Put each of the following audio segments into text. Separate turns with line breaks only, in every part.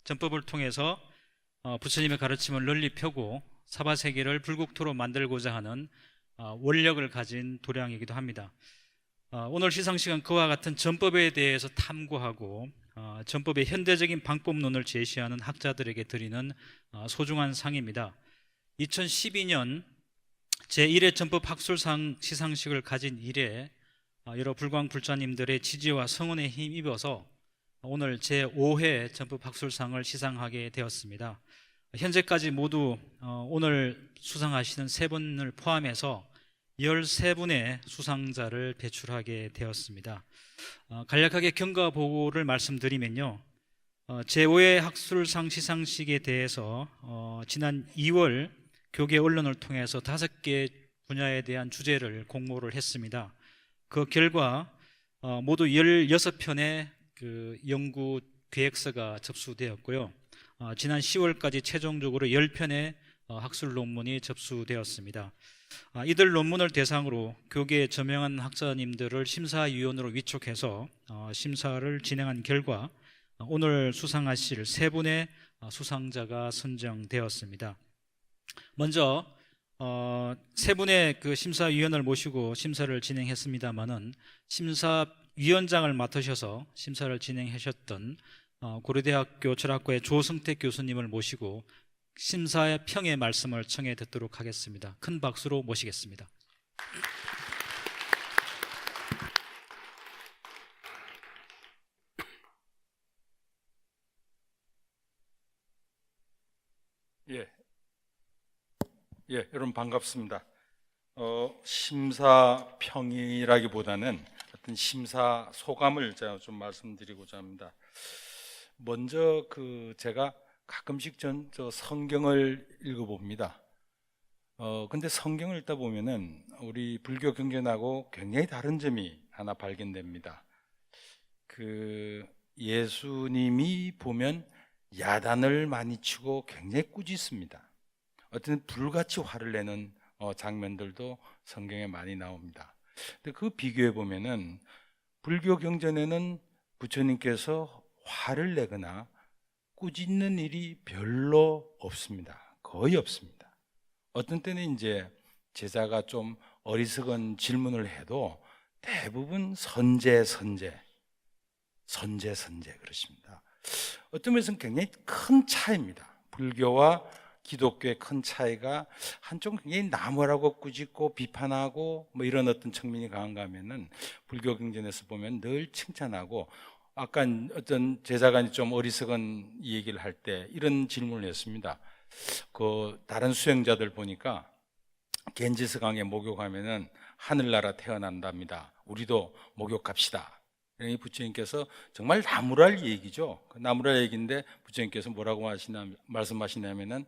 전법을 통해서 부처님의 가르침을 널리 펴고 사바세계를 불국토로 만들고자 하는 원력을 가진 도량이기도 합니다. 오늘 시상식은 그와 같은 전법에 대해서 탐구하고 전법의 현대적인 방법론을 제시하는 학자들에게 드리는 소중한 상입니다. 2012년 제1회 전법 학술상 시상식을 가진 이래 여러 불광불자님들의 지지와 성원에 힘입어서 오늘 제5회 전법 학술상을 시상하게 되었습니다. 현재까지 모두 오늘 수상하시는 3분을 포함해서 13분의 수상자를 배출하게 되었습니다. 간략하게 경과 보고를 말씀드리면요, 제5회 학술상 시상식에 대해서 지난 2월 교계 언론을 통해서 5개 분야에 대한 주제를 공모를 했습니다. 그 결과 모두 16편의 그 연구 계획서가 접수되었고요. 지난 10월까지 최종적으로 10편의 학술 논문이 접수되었습니다. 이들 논문을 대상으로 교계의 저명한 학자님들을 심사위원으로 위촉해서 심사를 진행한 결과 오늘 수상하실 3분의 수상자가 선정되었습니다. 먼저 3분의 그 심사위원을 모시고 심사를 진행했습니다마는 심사위원장을 맡으셔서 심사를 진행하셨던 고려대학교 철학과의 조성택 교수님을 모시고 심사의 평의 말씀을 청해 듣도록 하겠습니다. 큰 박수로 모시겠습니다.
여러분 반갑습니다. 심사평이라기보다는 어떤 심사 소감을 제가 좀 말씀드리고자 합니다. 먼저 제가 가끔씩 저 성경을 읽어봅니다. 근데 성경을 읽다 보면은 우리 불교 경전하고 굉장히 다른 점이 하나 발견됩니다. 예수님이 보면 야단을 많이 치고 굉장히 꾸짖습니다. 어떤 불같이 화를 내는 장면들도 성경에 많이 나옵니다. 근데 그 비교해 보면은 불교 경전에는 부처님께서 화를 내거나 꾸짖는 일이 별로 없습니다. 거의 없습니다. 어떤 때는 이제 제자가 좀 어리석은 질문을 해도 대부분 선제 그러십니다. 어떤 면에서는 굉장히 큰 차이입니다. 불교와 기독교의 큰 차이가 한쪽은 굉장히 나무라고 꾸짖고 비판하고 뭐 이런 어떤 측면이 강한가 하면은 불교 경전에서 보면 늘 칭찬하고, 아까 어떤 제자가 좀 어리석은 얘기를 할 때 이런 질문을 했습니다. 다른 수행자들 보니까 겐지스강에 목욕하면은 하늘나라 태어난답니다. 우리도 목욕합시다. 이러니 부처님께서 정말 나무랄 얘기죠. 나무랄 얘기인데 부처님께서 뭐라고 말씀하시냐면은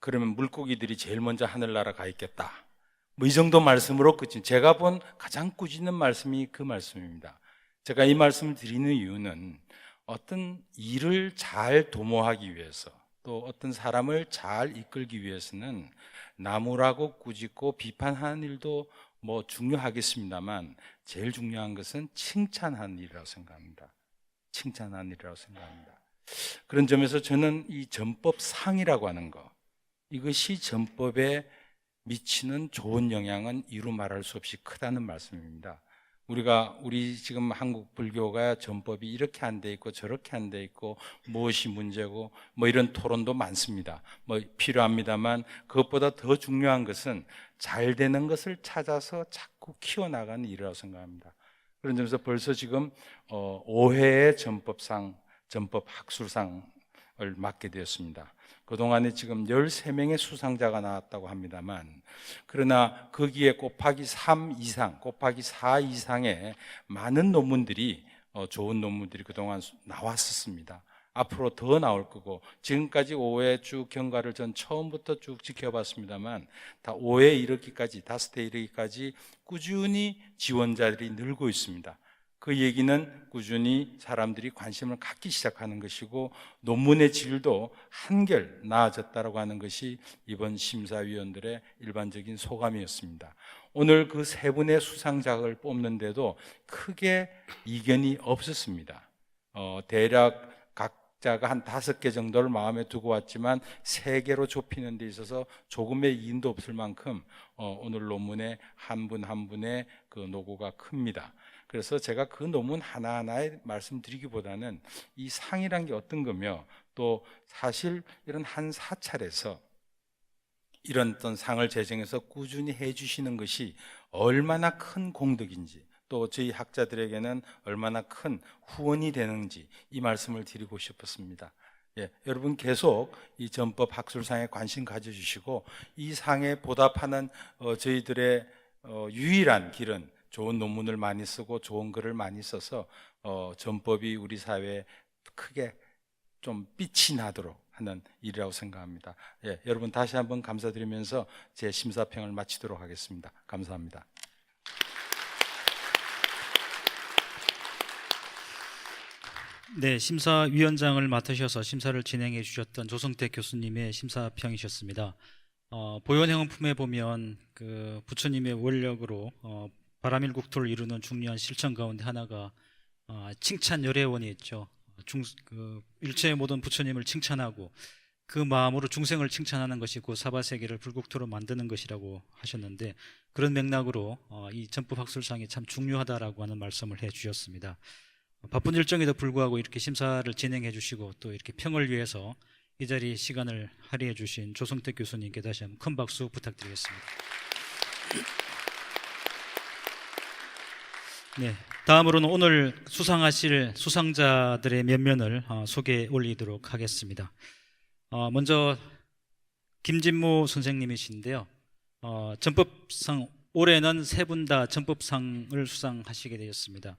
그러면 물고기들이 제일 먼저 하늘나라 가 있겠다. 뭐 이 정도 말씀으로 끝이. 제가 본 가장 꾸짖는 말씀이 그 말씀입니다. 제가 이 말씀을 드리는 이유는 어떤 일을 잘 도모하기 위해서, 또 어떤 사람을 잘 이끌기 위해서는 나무라고 꾸짖고 비판하는 일도 뭐 중요하겠습니다만 제일 중요한 것은 칭찬하는 일이라고 생각합니다. 그런 점에서 저는 이 전법상이라고 하는 것, 이것이 전법에 미치는 좋은 영향은 이루 말할 수 없이 크다는 말씀입니다. 우리 지금 한국 불교가 전법이 이렇게 안 돼 있고 저렇게 안 돼 있고 무엇이 문제고 뭐 이런 토론도 많습니다. 뭐 필요합니다만 그것보다 더 중요한 것은 잘 되는 것을 찾아서 자꾸 키워나가는 일이라고 생각합니다. 그런 점에서 벌써 지금 5회의 전법 학술상을 맡게 되었습니다. 그동안에 지금 13명의 수상자가 나왔다고 합니다만, 그러나 거기에 곱하기 3 이상, 곱하기 4 이상의 많은 논문들이, 좋은 논문들이 그동안 나왔었습니다. 앞으로 더 나올 거고, 지금까지 5회 쭉 경과를 전 처음부터 쭉 지켜봤습니다만, 다 5회 이르기까지, 5회 이르기까지 꾸준히 지원자들이 늘고 있습니다. 그 얘기는 꾸준히 사람들이 관심을 갖기 시작하는 것이고 논문의 질도 한결 나아졌다고 하는 것이 이번 심사위원들의 일반적인 소감이었습니다. 오늘 그 3분의 수상작을 뽑는데도 크게 이견이 없었습니다. 대략 각 학자가 한 5개 정도를 마음에 두고 왔지만 3개로 좁히는 데 있어서 조금의 이인도 없을 만큼 오늘 논문에 한 분 한 분의 그 노고가 큽니다. 그래서 제가 그 논문 하나하나에 말씀드리기보다는 이 상이란 게 어떤 거며, 또 사실 이런 한 사찰에서 이런 어떤 상을 제정해서 꾸준히 해주시는 것이 얼마나 큰 공덕인지, 또 저희 학자들에게는 얼마나 큰 후원이 되는지 이 말씀을 드리고 싶었습니다. 여러분 계속 이 전법 학술상에 관심 가져주시고, 이 상에 보답하는 저희들의 유일한 길은 좋은 논문을 많이 쓰고 좋은 글을 많이 써서 전법이 우리 사회에 크게 좀 빛이 나도록 하는 일이라고 생각합니다. 여러분 다시 한번 감사드리면서 제 심사평을 마치도록 하겠습니다. 감사합니다.
네, 심사위원장을 맡으셔서 심사를 진행해 주셨던 조성태 교수님의 심사평이셨습니다. 보현행품에 보면 그 부처님의 원력으로 바람일국토를 이루는 중요한 실천 가운데 하나가 칭찬 열애원이 있죠. 일체의 모든 부처님을 칭찬하고 그 마음으로 중생을 칭찬하는 것이 곧 사바세계를 불국토로 만드는 것이라고 하셨는데, 그런 맥락으로 이 전법학술상이 참 중요하다라고 하는 말씀을 해주셨습니다. 바쁜 일정에도 불구하고 이렇게 심사를 진행해 주시고 또 이렇게 평을 위해서 이 자리 시간을 할애해 주신 조성태 교수님께 다시 한번 큰 박수 부탁드리겠습니다. 네, 다음으로는 오늘 수상하실 수상자들의 면면을 소개해 올리도록 하겠습니다. 먼저 김진무 선생님이신데요. 전법상 올해는 3분 다 전법상을 수상하시게 되었습니다.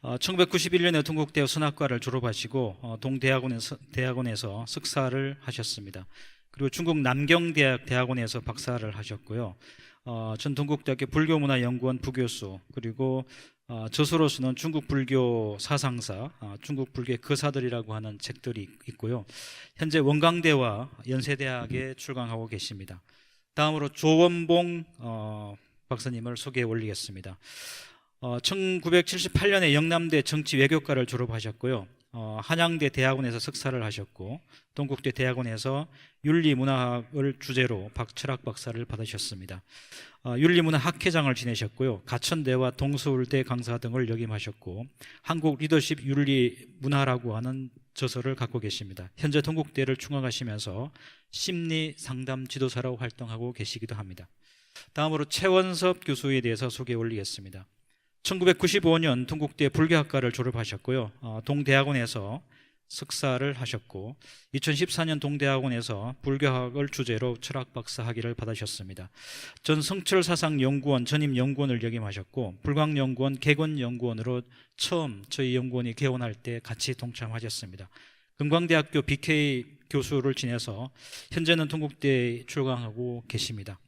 1991년에 동국대학 선학과를 졸업하시고 동대학원에서 석사를 하셨습니다. 그리고 중국 남경대학 대학원에서 박사를 하셨고요. 전 동국대학교 불교문화연구원 부교수, 그리고 저서로서는 중국 불교 사상사, 중국 불교의 거사들이라고 하는 책들이 있고요. 현재 원광대와 연세대학에 출강하고 계십니다. 다음으로 조원봉 박사님을 소개해 올리겠습니다. 1978년에 영남대 정치외교과를 졸업하셨고요. 한양대 대학원에서 석사를 하셨고 동국대 대학원에서 윤리문화학을 주제로 철학 박사를 받으셨습니다. 윤리문화 학회장을 지내셨고요. 가천대와 동서울대 강사 등을 역임하셨고 한국 리더십 윤리문화라고 하는 저서를 갖고 계십니다. 현재 동국대를 충학하시면서 심리 상담 지도사로 활동하고 계시기도 합니다. 다음으로 최원섭 교수에 대해서 소개해 올리겠습니다. 1995년 동국대 불교학과를 졸업하셨고요. 동대학원에서 석사를 하셨고 2014년 동대학원에서 불교학을 주제로 철학 박사 학위를 받으셨습니다. 전 성철사상연구원 전임연구원을 역임하셨고 불광연구원 개건연구원으로 처음 저희 연구원이 개원할 때 같이 동참하셨습니다. 금광대학교 BK 교수를 지내서 현재는 동국대에 출강하고 계십니다.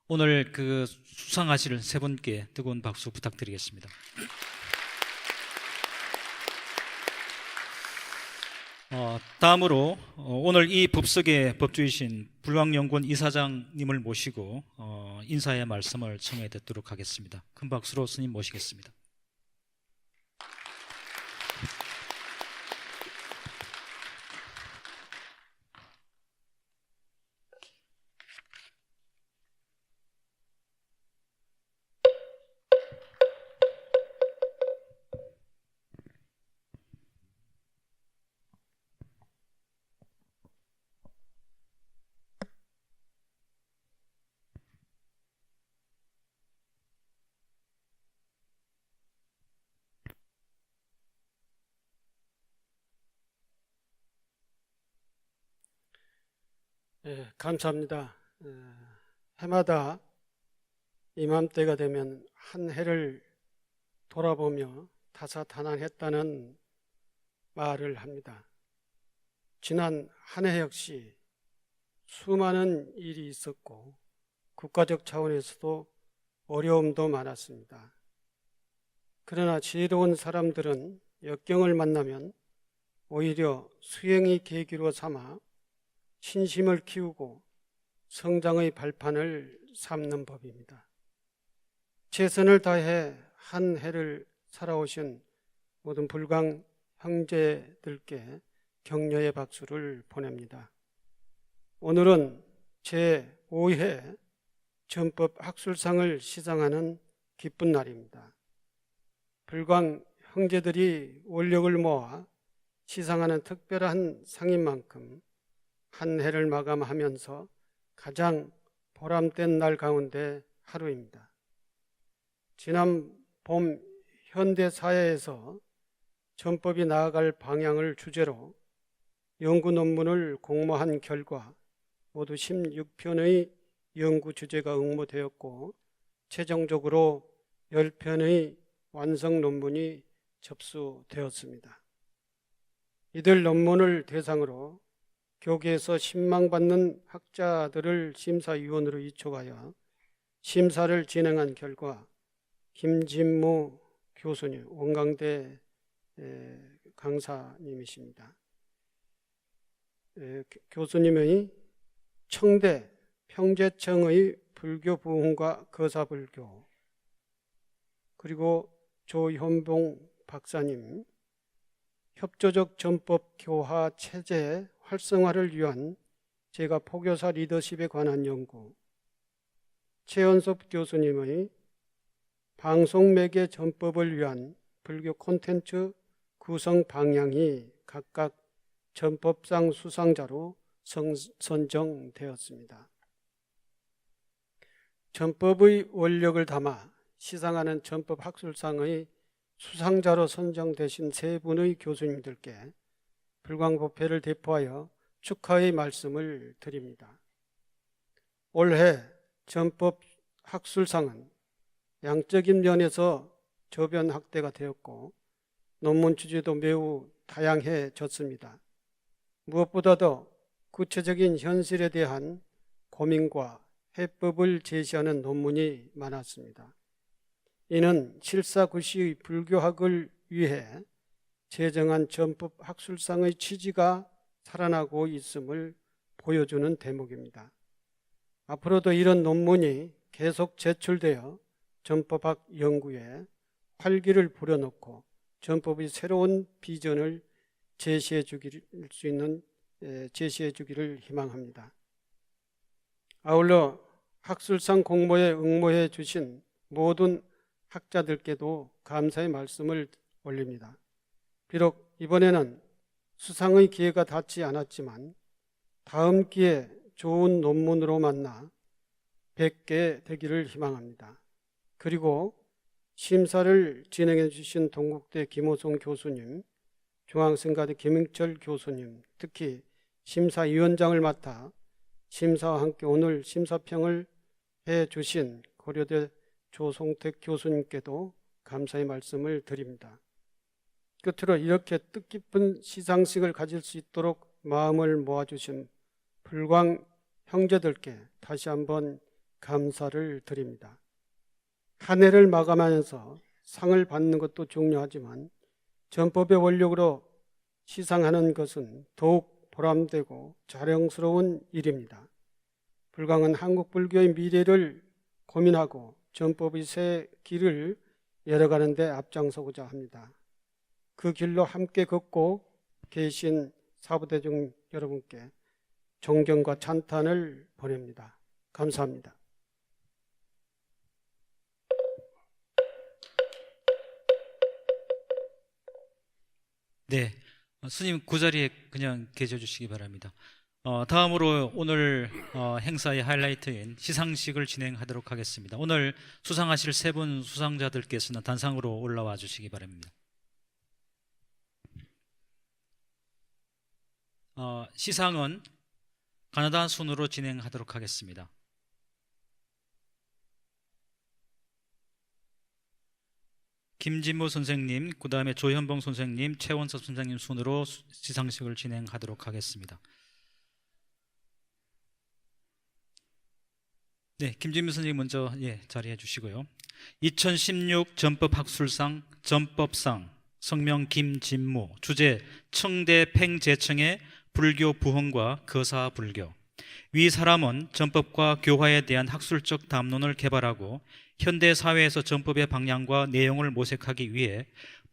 오늘 그 수상하실 3분께 뜨거운 박수 부탁드리겠습니다. 다음으로 오늘 이 법석의 법주이신 불광연구원 이사장님을 모시고 인사의 말씀을 청해 듣도록 하겠습니다. 큰 박수로 스님 모시겠습니다.
감사합니다. 해마다 이맘때가 되면 한 해를 돌아보며 다사다난했다는 말을 합니다. 지난 한 해 역시 수많은 일이 있었고 국가적 차원에서도 어려움도 많았습니다. 그러나 지혜로운 사람들은 역경을 만나면 오히려 수행의 계기로 삼아 신심을 키우고 성장의 발판을 삼는 법입니다. 최선을 다해 한 해를 살아오신 모든 불광 형제들께 격려의 박수를 보냅니다. 오늘은 제5회 전법 학술상을 시상하는 기쁜 날입니다. 불광 형제들이 원력을 모아 시상하는 특별한 상인 만큼 한 해를 마감하면서 가장 보람된 날 가운데 하루입니다. 지난 봄 현대 사회에서 전법이 나아갈 방향을 주제로 연구 논문을 공모한 결과 모두 16편의 연구 주제가 응모되었고 최종적으로 10편의 완성 논문이 접수되었습니다. 이들 논문을 대상으로 교계에서 신망받는 학자들을 심사위원으로 위촉하여 심사를 진행한 결과 김진무 교수님, 원광대 강사님이십니다. 교수님의 청대 평제청의 불교 부흥과 거사불교, 그리고 조현봉 박사님 협조적 전법 교화 체제 활성화를 위한 제가 포교사 리더십에 관한 연구, 최연섭 교수님의 방송매개 전법을 위한 불교 콘텐츠 구성 방향이 각각 전법상 수상자로 선정되었습니다. 전법의 원력을 담아 시상하는 전법 학술상의 수상자로 선정되신 세 분의 교수님들께 불광법회를 대표하여 축하의 말씀을 드립니다. 올해 전법 학술상은 양적인 면에서 저변 확대가 되었고 논문 주제도 매우 다양해졌습니다. 무엇보다도 구체적인 현실에 대한 고민과 해법을 제시하는 논문이 많았습니다. 이는 실사구시의 불교학을 위해 제정한 전법 학술상의 취지가 살아나고 있음을 보여주는 대목입니다. 앞으로도 이런 논문이 계속 제출되어 전법학 연구에 활기를 불어넣고 전법의 새로운 비전을 제시해 주기를 희망합니다. 아울러 학술상 공모에 응모해 주신 모든 학자들께도 감사의 말씀을 올립니다. 비록 이번에는 수상의 기회가 닿지 않았지만 다음 기회에 좋은 논문으로 만나 뵙게 되기를 희망합니다. 그리고 심사를 진행해 주신 동국대 김호성 교수님, 중앙생가대 김영철 교수님, 특히 심사위원장을 맡아 심사와 함께 오늘 심사평을 해 주신 고려대 조송택 교수님께도 감사의 말씀을 드립니다. 끝으로 이렇게 뜻깊은 시상식을 가질 수 있도록 마음을 모아주신 불광 형제들께 다시 한번 감사를 드립니다. 한 해를 마감하면서 상을 받는 것도 중요하지만 전법의 원력으로 시상하는 것은 더욱 보람되고 자랑스러운 일입니다. 불광은 한국 불교의 미래를 고민하고 전법의 새 길을 열어가는 데 앞장서고자 합니다. 그 길로 함께 걷고 계신 사부대중 여러분께 존경과 찬탄을 보냅니다. 감사합니다.
네, 스님 그 자리에 그냥 계셔 주시기 바랍니다. 다음으로 오늘 행사의 하이라이트인 시상식을 진행하도록 하겠습니다. 오늘 수상하실 세 분 수상자들께서는 단상으로 올라와 주시기 바랍니다. 시상은 가나다 순으로 진행하도록 하겠습니다. 김진모 선생님, 그 다음에 조현봉 선생님, 최원섭 선생님 순으로 시상식을 진행하도록 하겠습니다. 네, 김진모 선생님 먼저 자리해 주시고요. 2016 전법학술상 전법상 성명 김진모, 주제 청대 팽제청의 불교 부흥과 거사불교. 위 사람은 전법과 교화에 대한 학술적 담론을 개발하고 현대 사회에서 전법의 방향과 내용을 모색하기 위해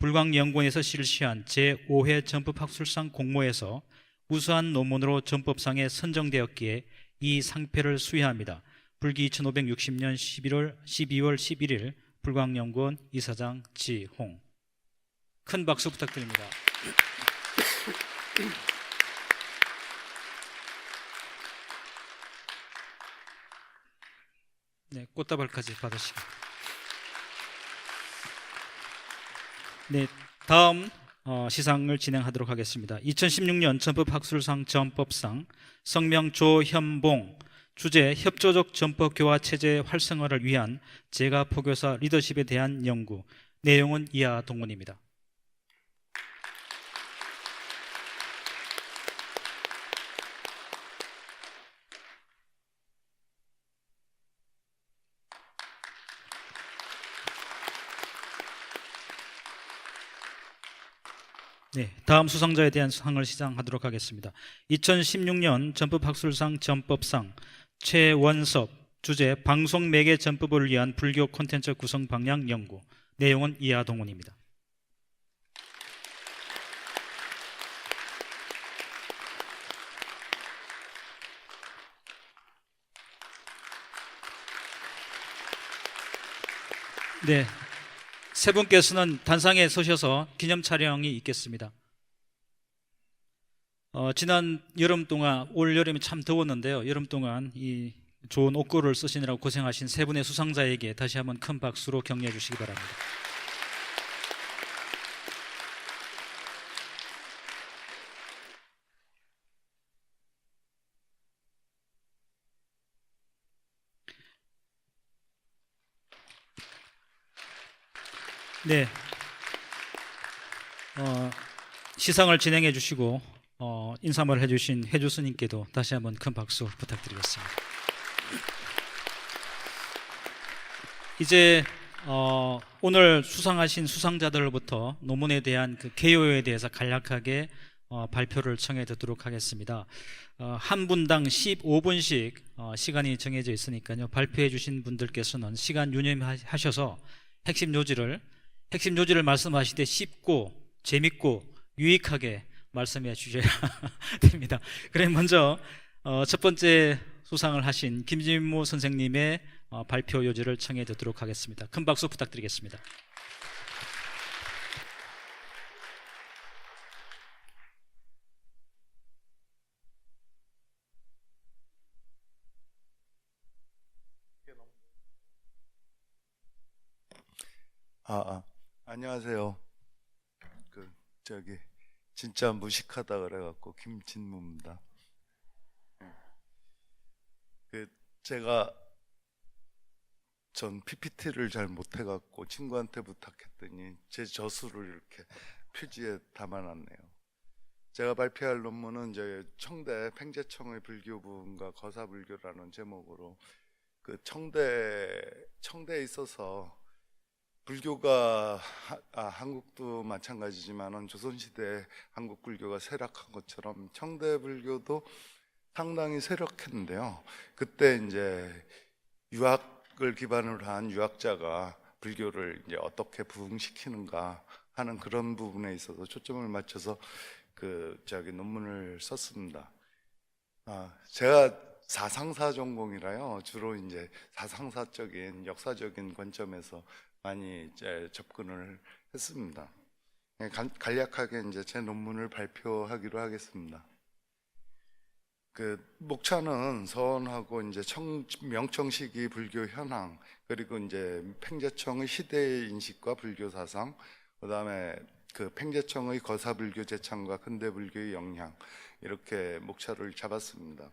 불광연구원에서 실시한 제5회 전법학술상 공모에서 우수한 논문으로 전법상에 선정되었기에 이 상패를 수여합니다. 불기 2560년 12월 11일 불광연구원 이사장 지홍. 큰 박수 부탁드립니다. 네, 꽃다발까지 받으시고. 네, 다음 시상을 진행하도록 하겠습니다. 2016년 전법학술상 전법상 성명 조현봉, 주제 협조적 전법교화 체제 활성화를 위한 재가 포교사 리더십에 대한 연구, 내용은 이하 동문입니다. 네, 다음 수상자에 대한 상을 시상하도록 하겠습니다. 2016년 전법학술상 전법상 최원섭, 주제 방송매개 전법을 위한 불교 콘텐츠 구성 방향 연구, 내용은 이하 동문입니다. 네, 세 분께서는 단상에 서셔서 기념 촬영이 있겠습니다. 지난 여름 동안, 올 여름이 참 더웠는데요. 여름 동안 이 좋은 옷걸이를 쓰시느라고 고생하신 세 분의 수상자에게 다시 한번 큰 박수로 격려해 주시기 바랍니다. 네, 시상을 진행해 주시고 인사말 해주신 해주 스님께도 다시 한번 큰 박수 부탁드리겠습니다. 이제 오늘 수상하신 수상자들로부터 논문에 대한 그 개요에 대해서 간략하게 발표를 청해 듣도록 하겠습니다. 한 분당 15분씩 시간이 정해져 있으니까요. 발표해 주신 분들께서는 시간 유념하셔서 핵심 요지를 말씀하실 때 쉽고 재밌고 유익하게 말씀해 주셔야 됩니다. 그럼 먼저 첫 번째 수상을 하신 김진무 선생님의 발표 요지를 청해 듣도록 하겠습니다. 큰 박수 부탁드리겠습니다.
안녕하세요. 진짜 무식하다 그래갖고 김진무입니다. 제가 전 PPT를 잘 못해갖고 친구한테 부탁했더니 제 저수를 이렇게 표지에 담아놨네요. 제가 발표할 논문은 이제 청대 팽제청의 불교부흥과 거사불교라는 제목으로 청대에 있어서 불교가 한국도 마찬가지지만은 조선시대 한국 불교가 쇠락한 것처럼 청대 불교도 상당히 쇠락했는데요. 그때 이제 유학을 기반으로 한 유학자가 불교를 이제 어떻게 부흥시키는가 하는 그런 부분에 있어서 초점을 맞춰서 논문을 썼습니다. 제가 사상사 전공이라요. 주로 이제 사상사적인 역사적인 관점에서 많이 이제 접근을 했습니다. 간략하게 이제 제 논문을 발표하기로 하겠습니다. 목차는 서원하고 이제 명청 시기 불교 현황, 그리고 이제 팽제청의 시대의 인식과 불교 사상, 그다음에 팽제청의 거사불교 재창과 근대불교의 영향, 이렇게 목차를 잡았습니다.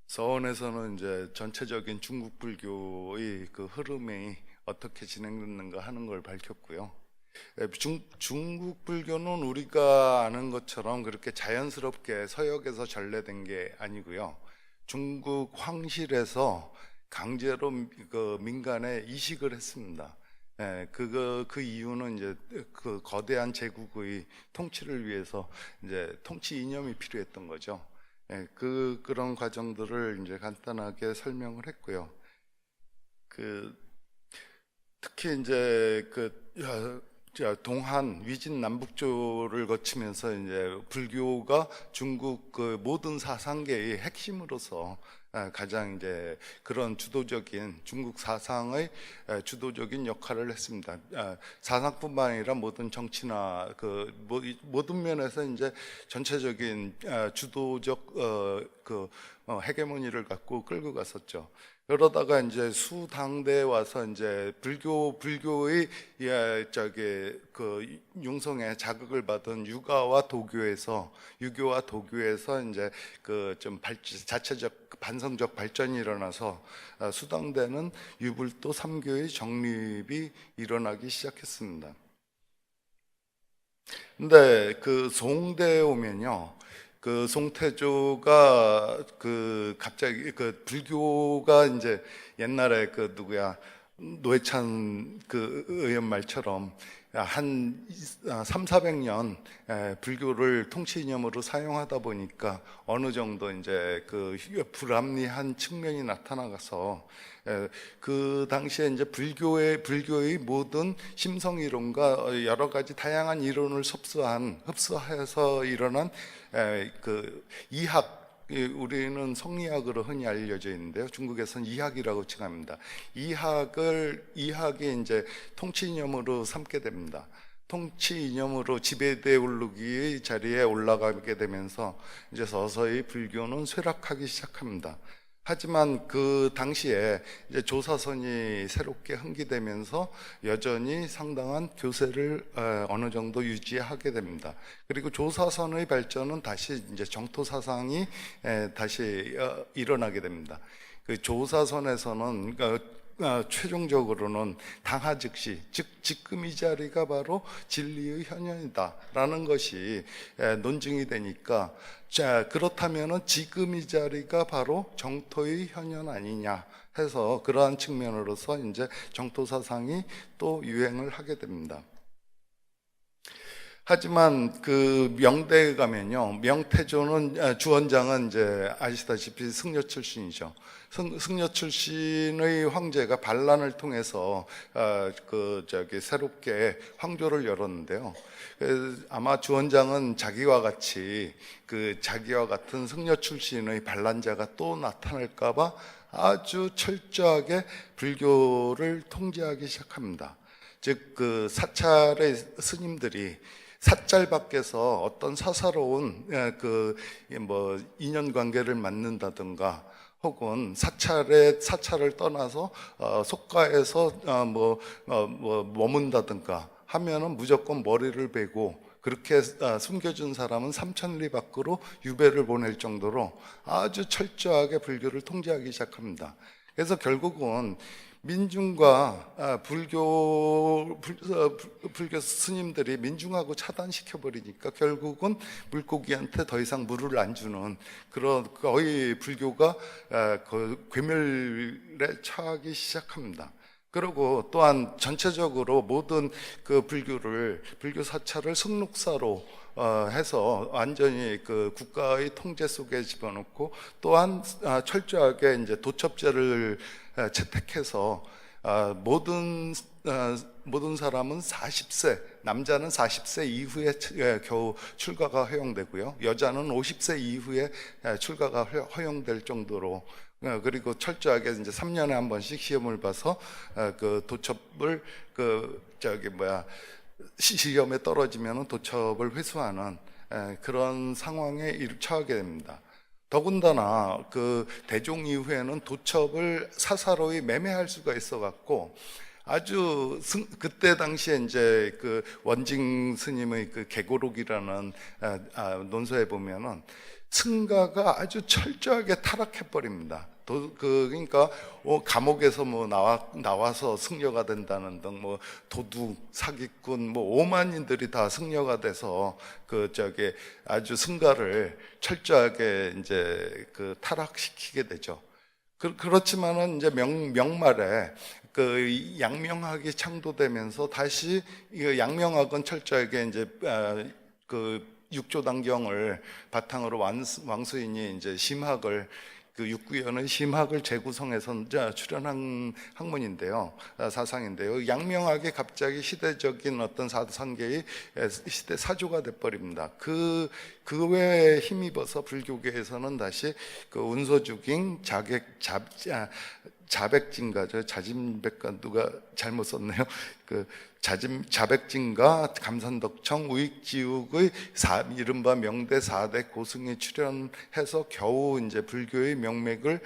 서원에서는 이제 전체적인 중국 불교의 흐름이 어떻게 진행됐는가 하는 걸 밝혔고요. 중국 불교는 우리가 아는 것처럼 그렇게 자연스럽게 서역에서 전래된 게 아니고요. 중국 황실에서 강제로 민간에 이식을 했습니다. 그 이유는 이제 거대한 제국의 통치를 위해서 이제 통치 이념이 필요했던 거죠. 그런 과정들을 이제 간단하게 설명을 했고요. 특히 이제 동한 위진 남북조를 거치면서 이제 불교가 중국 그 모든 사상계의 핵심으로서 가장 이제 그런 주도적인 중국 사상의 주도적인 역할을 했습니다. 사상뿐만 아니라 모든 정치나 그 모든 면에서 이제 전체적인 주도적 헤게모니를 갖고 끌고 갔었죠. 그러다가 이제 수당대에 와서 이제 불교의 융성에 자극을 받은 유교와 도교에서 이제 그 좀 자체적 반성적 발전이 일어나서 수당대는 유불도 삼교의 정립이 일어나기 시작했습니다. 근데 그 송대에 오면요. 그 송태조가 갑자기 불교가 이제 옛날에 노회찬 의원 말처럼 한 300~400년 불교를 통치 이념으로 사용하다 보니까 어느 정도 이제 불합리한 측면이 나타나서 그 당시에 이제 불교의 모든 심성 이론과 여러 가지 다양한 이론을 흡수해서 일어난 이학, 우리는 성리학으로 흔히 알려져 있는데요. 중국에서는 이학이라고 칭합니다. 이학이 이제 통치 이념으로 삼게 됩니다. 통치 이념으로 지배대 오르기의 자리에 올라가게 되면서 이제 서서히 불교는 쇠락하기 시작합니다. 하지만 그 당시에 이제 조사선이 새롭게 흥기되면서 여전히 상당한 교세를 어느 정도 유지하게 됩니다. 그리고 조사선의 발전은 다시 이제 정토 사상이 다시 일어나게 됩니다. 그 조사선에서는 최종적으로는 당하즉시, 즉 지금 이 자리가 바로 진리의 현현이다라는 것이 논증이 되니까, 자 그렇다면은 지금 이 자리가 바로 정토의 현현 아니냐 해서 그러한 측면으로서 이제 정토 사상이 또 유행을 하게 됩니다. 하지만 그 명대에 가면요, 명태조는 주원장은 이제 아시다시피 승려 출신이죠. 승려 출신의 황제가 반란을 통해서 새롭게 황조를 열었는데요. 아마 주원장은 자기와 같은 승려 출신의 반란자가 또 나타날까봐 아주 철저하게 불교를 통제하기 시작합니다. 즉 사찰의 스님들이 사찰 밖에서 어떤 사사로운 인연관계를 맺는다든가 혹은 사찰을 떠나서 속가에서 머문다든가 하면은 무조건 머리를 베고, 그렇게 숨겨준 사람은 3,000리 밖으로 유배를 보낼 정도로 아주 철저하게 불교를 통제하기 시작합니다. 그래서 결국은 민중과 불교 스님들이 민중하고 차단시켜 버리니까 결국은 물고기한테 더 이상 물을 안 주는 그런, 거의 불교가 괴멸에 처하기 시작합니다. 그리고 또한 전체적으로 모든 불교 사찰을 승록사로 해서 완전히 국가의 통제 속에 집어넣고, 또한 철저하게 이제 도첩제를 채택해서 모든 사람은 40세, 남자는 40세 이후에 겨우 출가가 허용되고요, 여자는 50세 이후에 출가가 허용될 정도로, 그리고 철저하게 이제 3년에 한 번씩 시험을 봐서 도첩을 시험에 떨어지면 도첩을 회수하는 그런 상황에 처하게 됩니다. 더군다나 대종 이후에는 도첩을 사사로이 매매할 수가 있어 갖고, 아주 그때 당시에 이제 원징 스님의 계고록이라는 논서에 보면은 승가가 아주 철저하게 타락해 버립니다. 그러니까 감옥에서 나와서 승려가 된다는 등 도둑, 사기꾼, 오만인들이 다 승려가 돼서 아주 승가를 철저하게 이제 타락시키게 되죠. 그렇지만은 이제 명말에 양명학이 창도되면서 다시 양명학은 철저하게 이제 육조단경을 바탕으로 왕수인이 이제 심학을 그 육구위원회 심학을 재구성해서 출연한 학문인데요, 사상인데요. 양명하게 갑자기 시대적인 어떤 사상계의 시대 사조가 돼버립니다. 그 외에 힘입어서 불교계에서는 다시 그 운서주깅, 자백진가죠. 자진백가 누가 잘못 썼네요. 그 자백진가, 감산덕청, 우익지육의 이른바 명대 4대 고승이 출연해서 겨우 이제 불교의 명맥을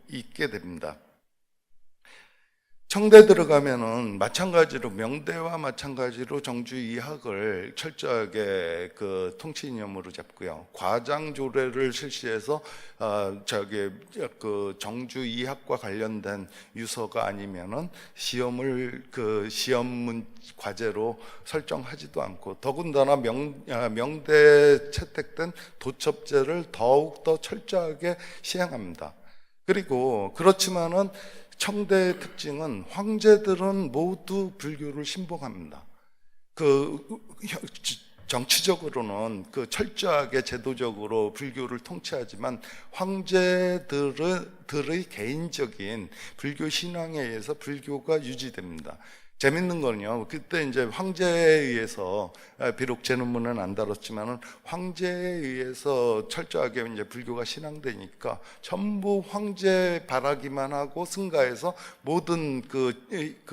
잇게 됩니다. 청대 들어가면은 마찬가지로 명대와 마찬가지로 정주 이학을 철저하게 그 통치 이념으로 잡고요. 과장조례를 실시해서 그 정주 이학과 관련된 유서가 아니면은 시험을 그 시험 과제로 설정하지도 않고, 더군다나 명대에 채택된 도첩제를 더욱 더 철저하게 시행합니다. 그리고 그렇지만은 청대의 특징은 황제들은 모두 불교를 신봉합니다. 그 정치적으로는 그 철저하게 제도적으로 불교를 통치하지만 황제들의 개인적인 불교 신앙에 의해서 불교가 유지됩니다. 재밌는 거는요, 그때 이제 황제에 의해서, 비록 제 논문은 안 다뤘지만은 황제에 의해서 철저하게 이제 불교가 신앙되니까 전부 황제 바라기만 하고 승가해서 모든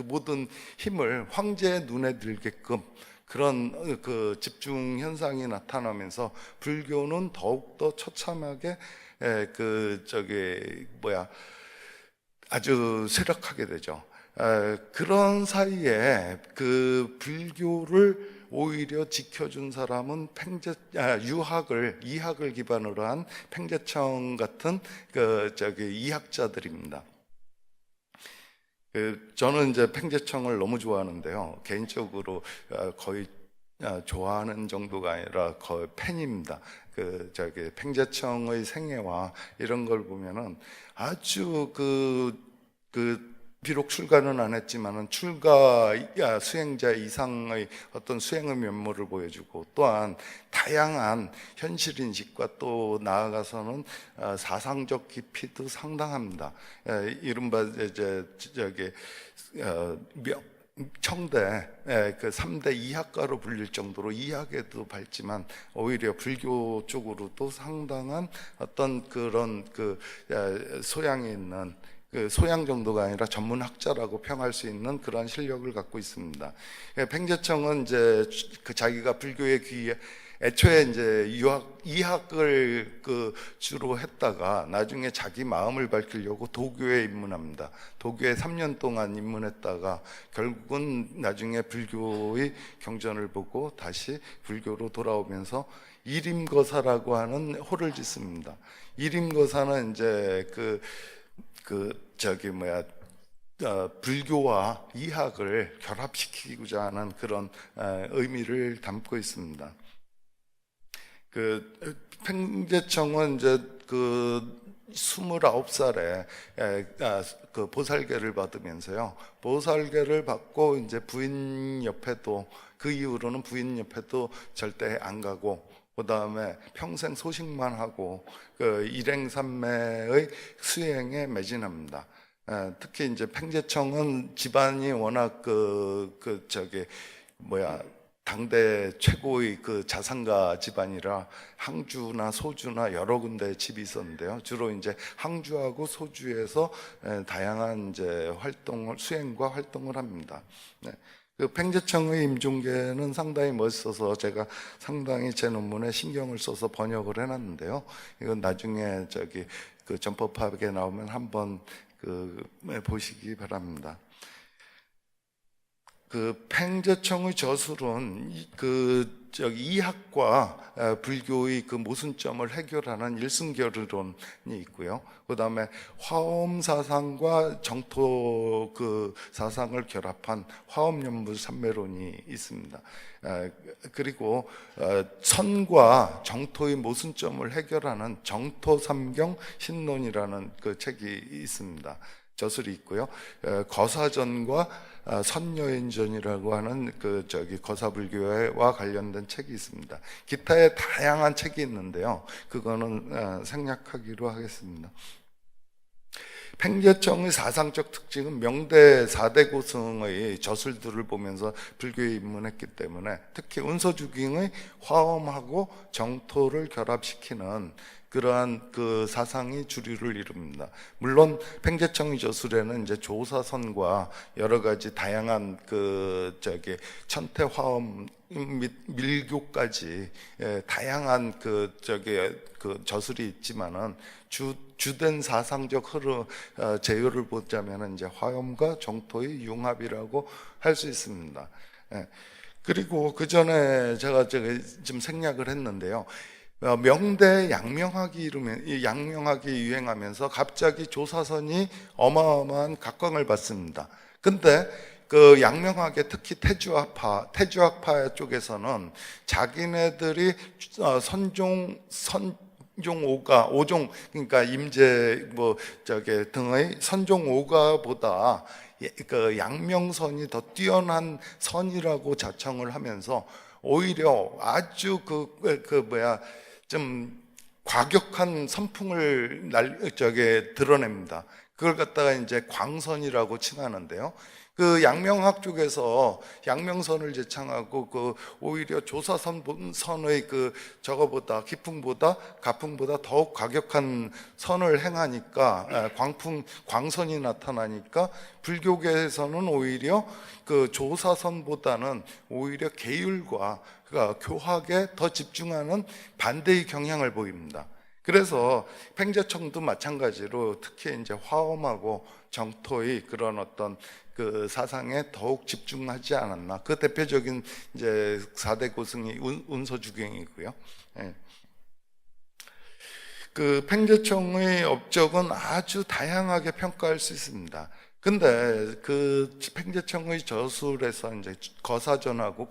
모든 힘을 황제의 눈에 들게끔 그런 그 집중 현상이 나타나면서 불교는 더욱더 처참하게 아주 쇠락하게 되죠. 그런 사이에 그 불교를 오히려 지켜준 사람은 이학을 기반으로 한 팽제청 같은 이학자들입니다. 저는 이제 팽제청을 너무 좋아하는데요. 개인적으로 거의 좋아하는 정도가 아니라 거의 팬입니다. 팽제청의 생애와 이런 걸 보면은 아주 비록 출가는 안 했지만은 출가 수행자 이상의 어떤 수행의 면모를 보여주고, 또한 다양한 현실 인식과 또 나아가서는 사상적 깊이도 상당합니다. 이른바 청대 그 3대 이학가로 불릴 정도로 이학에도 밝지만 오히려 불교 쪽으로도 상당한 어떤 그런 소양이 있는, 소양 정도가 아니라 전문학자라고 평할 수 있는 그러한 실력을 갖고 있습니다. 팽제청은 이제 자기가 불교에 애초에 이제 이학을 주로 했다가 나중에 자기 마음을 밝히려고 도교에 입문합니다. 도교에 3년 동안 입문했다가 결국은 나중에 불교의 경전을 보고 다시 불교로 돌아오면서 일임거사라고 하는 호를 짓습니다. 일임거사는 이제 불교와 이학을 결합시키고자 하는 그런 의미를 담고 있습니다. 팽제청은 이제 29살에 보살계를 받으면서요. 보살계를 받고 이제 부인 옆에도, 그 이후로는 부인 옆에도 절대 안 가고, 그 다음에 평생 소식만 하고 일행삼매의 수행에 매진합니다. 특히 이제 팽제청은 집안이 워낙 당대 최고의 자산가 집안이라 항주나 소주나 여러 군데 집이 있었는데요. 주로 이제 항주하고 소주에서 다양한 이제 수행과 활동을 합니다. 네. 팽제청의 임종계는 상당히 멋있어서 제가 상당히 제 논문에 신경을 써서 번역을 해놨는데요. 이건 나중에 전법학에 나오면 한번 보시기 바랍니다. 팽제청의 저술은 이학과 불교의 모순점을 해결하는 일승결의론이 있고요. 그 다음에 화엄 사상과 정토 사상을 결합한 화엄연무 삼매론이 있습니다. 그리고 선과 정토의 모순점을 해결하는 정토삼경 신론이라는 책이 있습니다. 저술이 있고요. 거사전과 선여인전이라고 하는 거사불교와 관련된 책이 있습니다. 기타의 다양한 책이 있는데요. 그거는 생략하기로 하겠습니다. 팽제청의 사상적 특징은 명대 4대 고승의 저술들을 보면서 불교에 입문했기 때문에 특히 운서주경의 화엄하고 정토를 결합시키는 그러한 그 사상이 주류를 이룹니다. 물론 팽제청의 저술에는 이제 조사선과 여러 가지 다양한 천태 화엄 및 밀교까지 다양한 저술이 있지만은 주된 사상적 제요를 보자면은 이제 화엄과 정토의 융합이라고 할 수 있습니다. 그리고 그 전에 제가 좀 생략을 했는데요. 명대 양명학이 유행하면서 갑자기 조사선이 어마어마한 각광을 받습니다. 근데 그 양명학의 특히 태주학파 쪽에서는 자기네들이 오종 그러니까 임제 등의 선종 오가보다 그 양명선이 더 뛰어난 선이라고 자청을 하면서 오히려 아주 좀 과격한 선풍을 드러냅니다. 그걸 갖다가 이제 광선이라고 칭하는데요. 그 양명학 쪽에서 양명선을 제창하고 오히려 조사선의 기풍보다 가풍보다 더욱 과격한 선을 행하니까 광선이 나타나니까 불교계에서는 오히려 그 조사선보다는 오히려 계율과 그러니까 교학에 더 집중하는 반대의 경향을 보입니다. 그래서 팽제청도 마찬가지로 특히 이제 화엄하고 정토의 그런 어떤 그 사상에 더욱 집중하지 않았나. 그 대표적인 이제 4대 고승이 운서주경이고요. 그 팽제청의 업적은 아주 다양하게 평가할 수 있습니다. 근데 그 팽제청의 저술에서 이제 거사전하고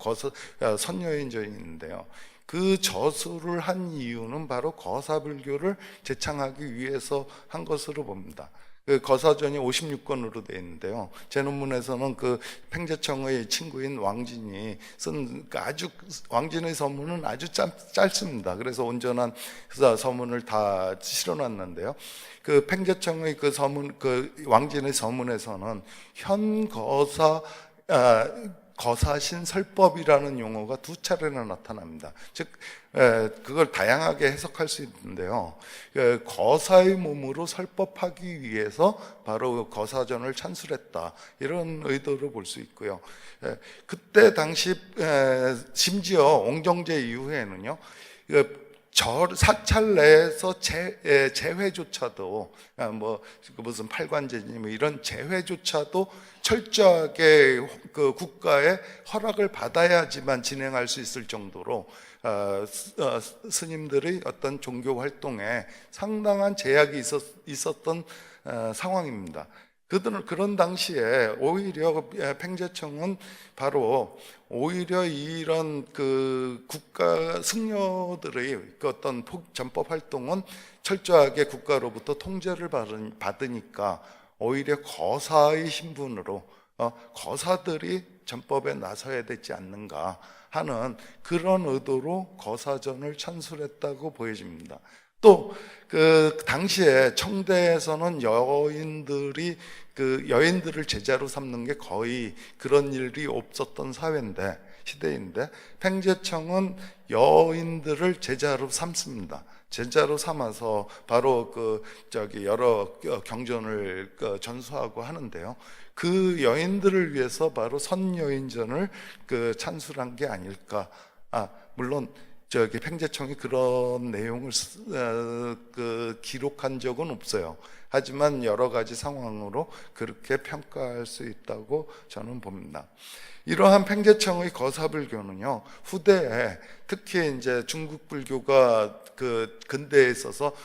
선여인전이 있는데요. 그 저술을 한 이유는 바로 거사불교를 제창하기 위해서 한 것으로 봅니다. 그 거사전이 56권으로 되어 있는데요. 제 논문에서는 그 팽제청의 친구인 왕진이 쓴 왕진의 서문은 아주 짧습니다. 그래서 온전한 서문을 다 실어놨는데요. 그 팽제청의 그 서문, 그 왕진의 서문에서는 거사신 설법이라는 용어가 2차례나 나타납니다. 즉 그걸 다양하게 해석할 수 있는데요. 거사의 몸으로 설법하기 위해서 바로 거사전을 찬술했다, 이런 의도로 볼 수 있고요. 그때 당시 심지어 옹정제 이후에는요, 사찰 내에서 재회조차도 무슨 팔관제니 이런 재회조차도 철저하게 그 국가의 허락을 받아야지만 진행할 수 있을 정도로 스님들의 어떤 종교 활동에 상당한 제약이 있었던 상황입니다. 그들은 그런 당시에 오히려 팽제청은 바로 오히려 이런 그 국가 승려들의 그 어떤 전법 활동은 철저하게 국가로부터 통제를 받으니까 오히려 거사의 신분으로 거사들이 전법에 나서야 되지 않는가 하는 그런 의도로 거사전을 찬술했다고 보여집니다. 또 그 당시에 청대에서는 여인들을 제자로 삼는 게 거의 그런 일이 없었던 시대인데 팽제청은 여인들을 제자로 삼습니다. 제자로 삼아서 바로 여러 경전을 전수하고 하는데요. 그 여인들을 위해서 바로 선여인전을 찬술한 게 아닐까. 물론 팽제청이 그런 내용을 기록한 적은 없어요. 하지만 여러 가지 상황으로 그렇게 평가할 수 있다고 저는 봅니다. 이러한 팽제청의 거사불교는요, 후대에 특히 이제 중국 불교가 근대에 있어서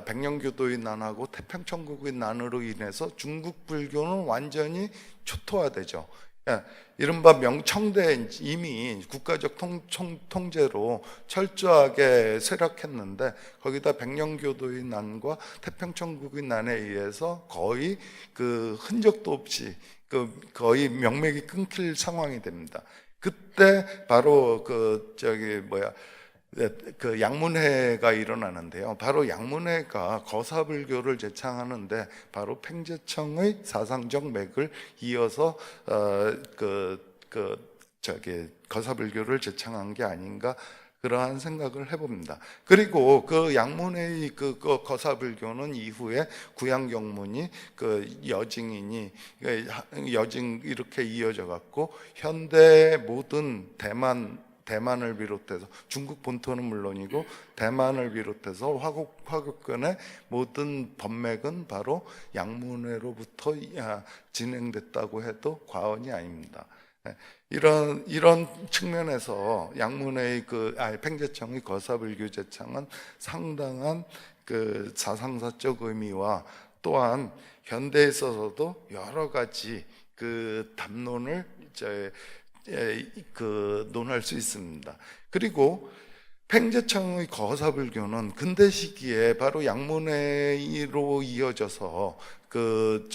백령교도의 난하고 태평천국의 난으로 인해서 중국 불교는 완전히 초토화되죠. 이른바 명청대 이미 국가적 통제로 철저하게 쇠락했는데 거기다 백령교도의 난과 태평천국의 난에 의해서 거의 그 흔적도 없이 거의 명맥이 끊길 상황이 됩니다. 그때 바로 그 양문회가 일어나는데요. 바로 양문회가 거사불교를 제창하는데 바로 팽제청의 사상적 맥을 이어서 거사불교를 제창한 게 아닌가 그러한 생각을 해봅니다. 그리고 그 양문회의 그 거사불교는 이후에 구양경문이 그 여징이니 여징 이렇게 이어져 갖고 현대 모든 대만을 비롯해서 중국 본토는 물론이고 대만을 비롯해서 화국권의 모든 법맥은 바로 양문회로부터 진행됐다고 해도 과언이 아닙니다. 이런 측면에서 양문회의 팽제청의 거사불교 제창은 상당한 그 사상사적 의미와 또한 현대에 있어서도 여러 가지 그 담론을 논할 수 있습니다. 그리고 팽제청의 거사불교는 근대 시기에 바로 양문회로 이어져서 그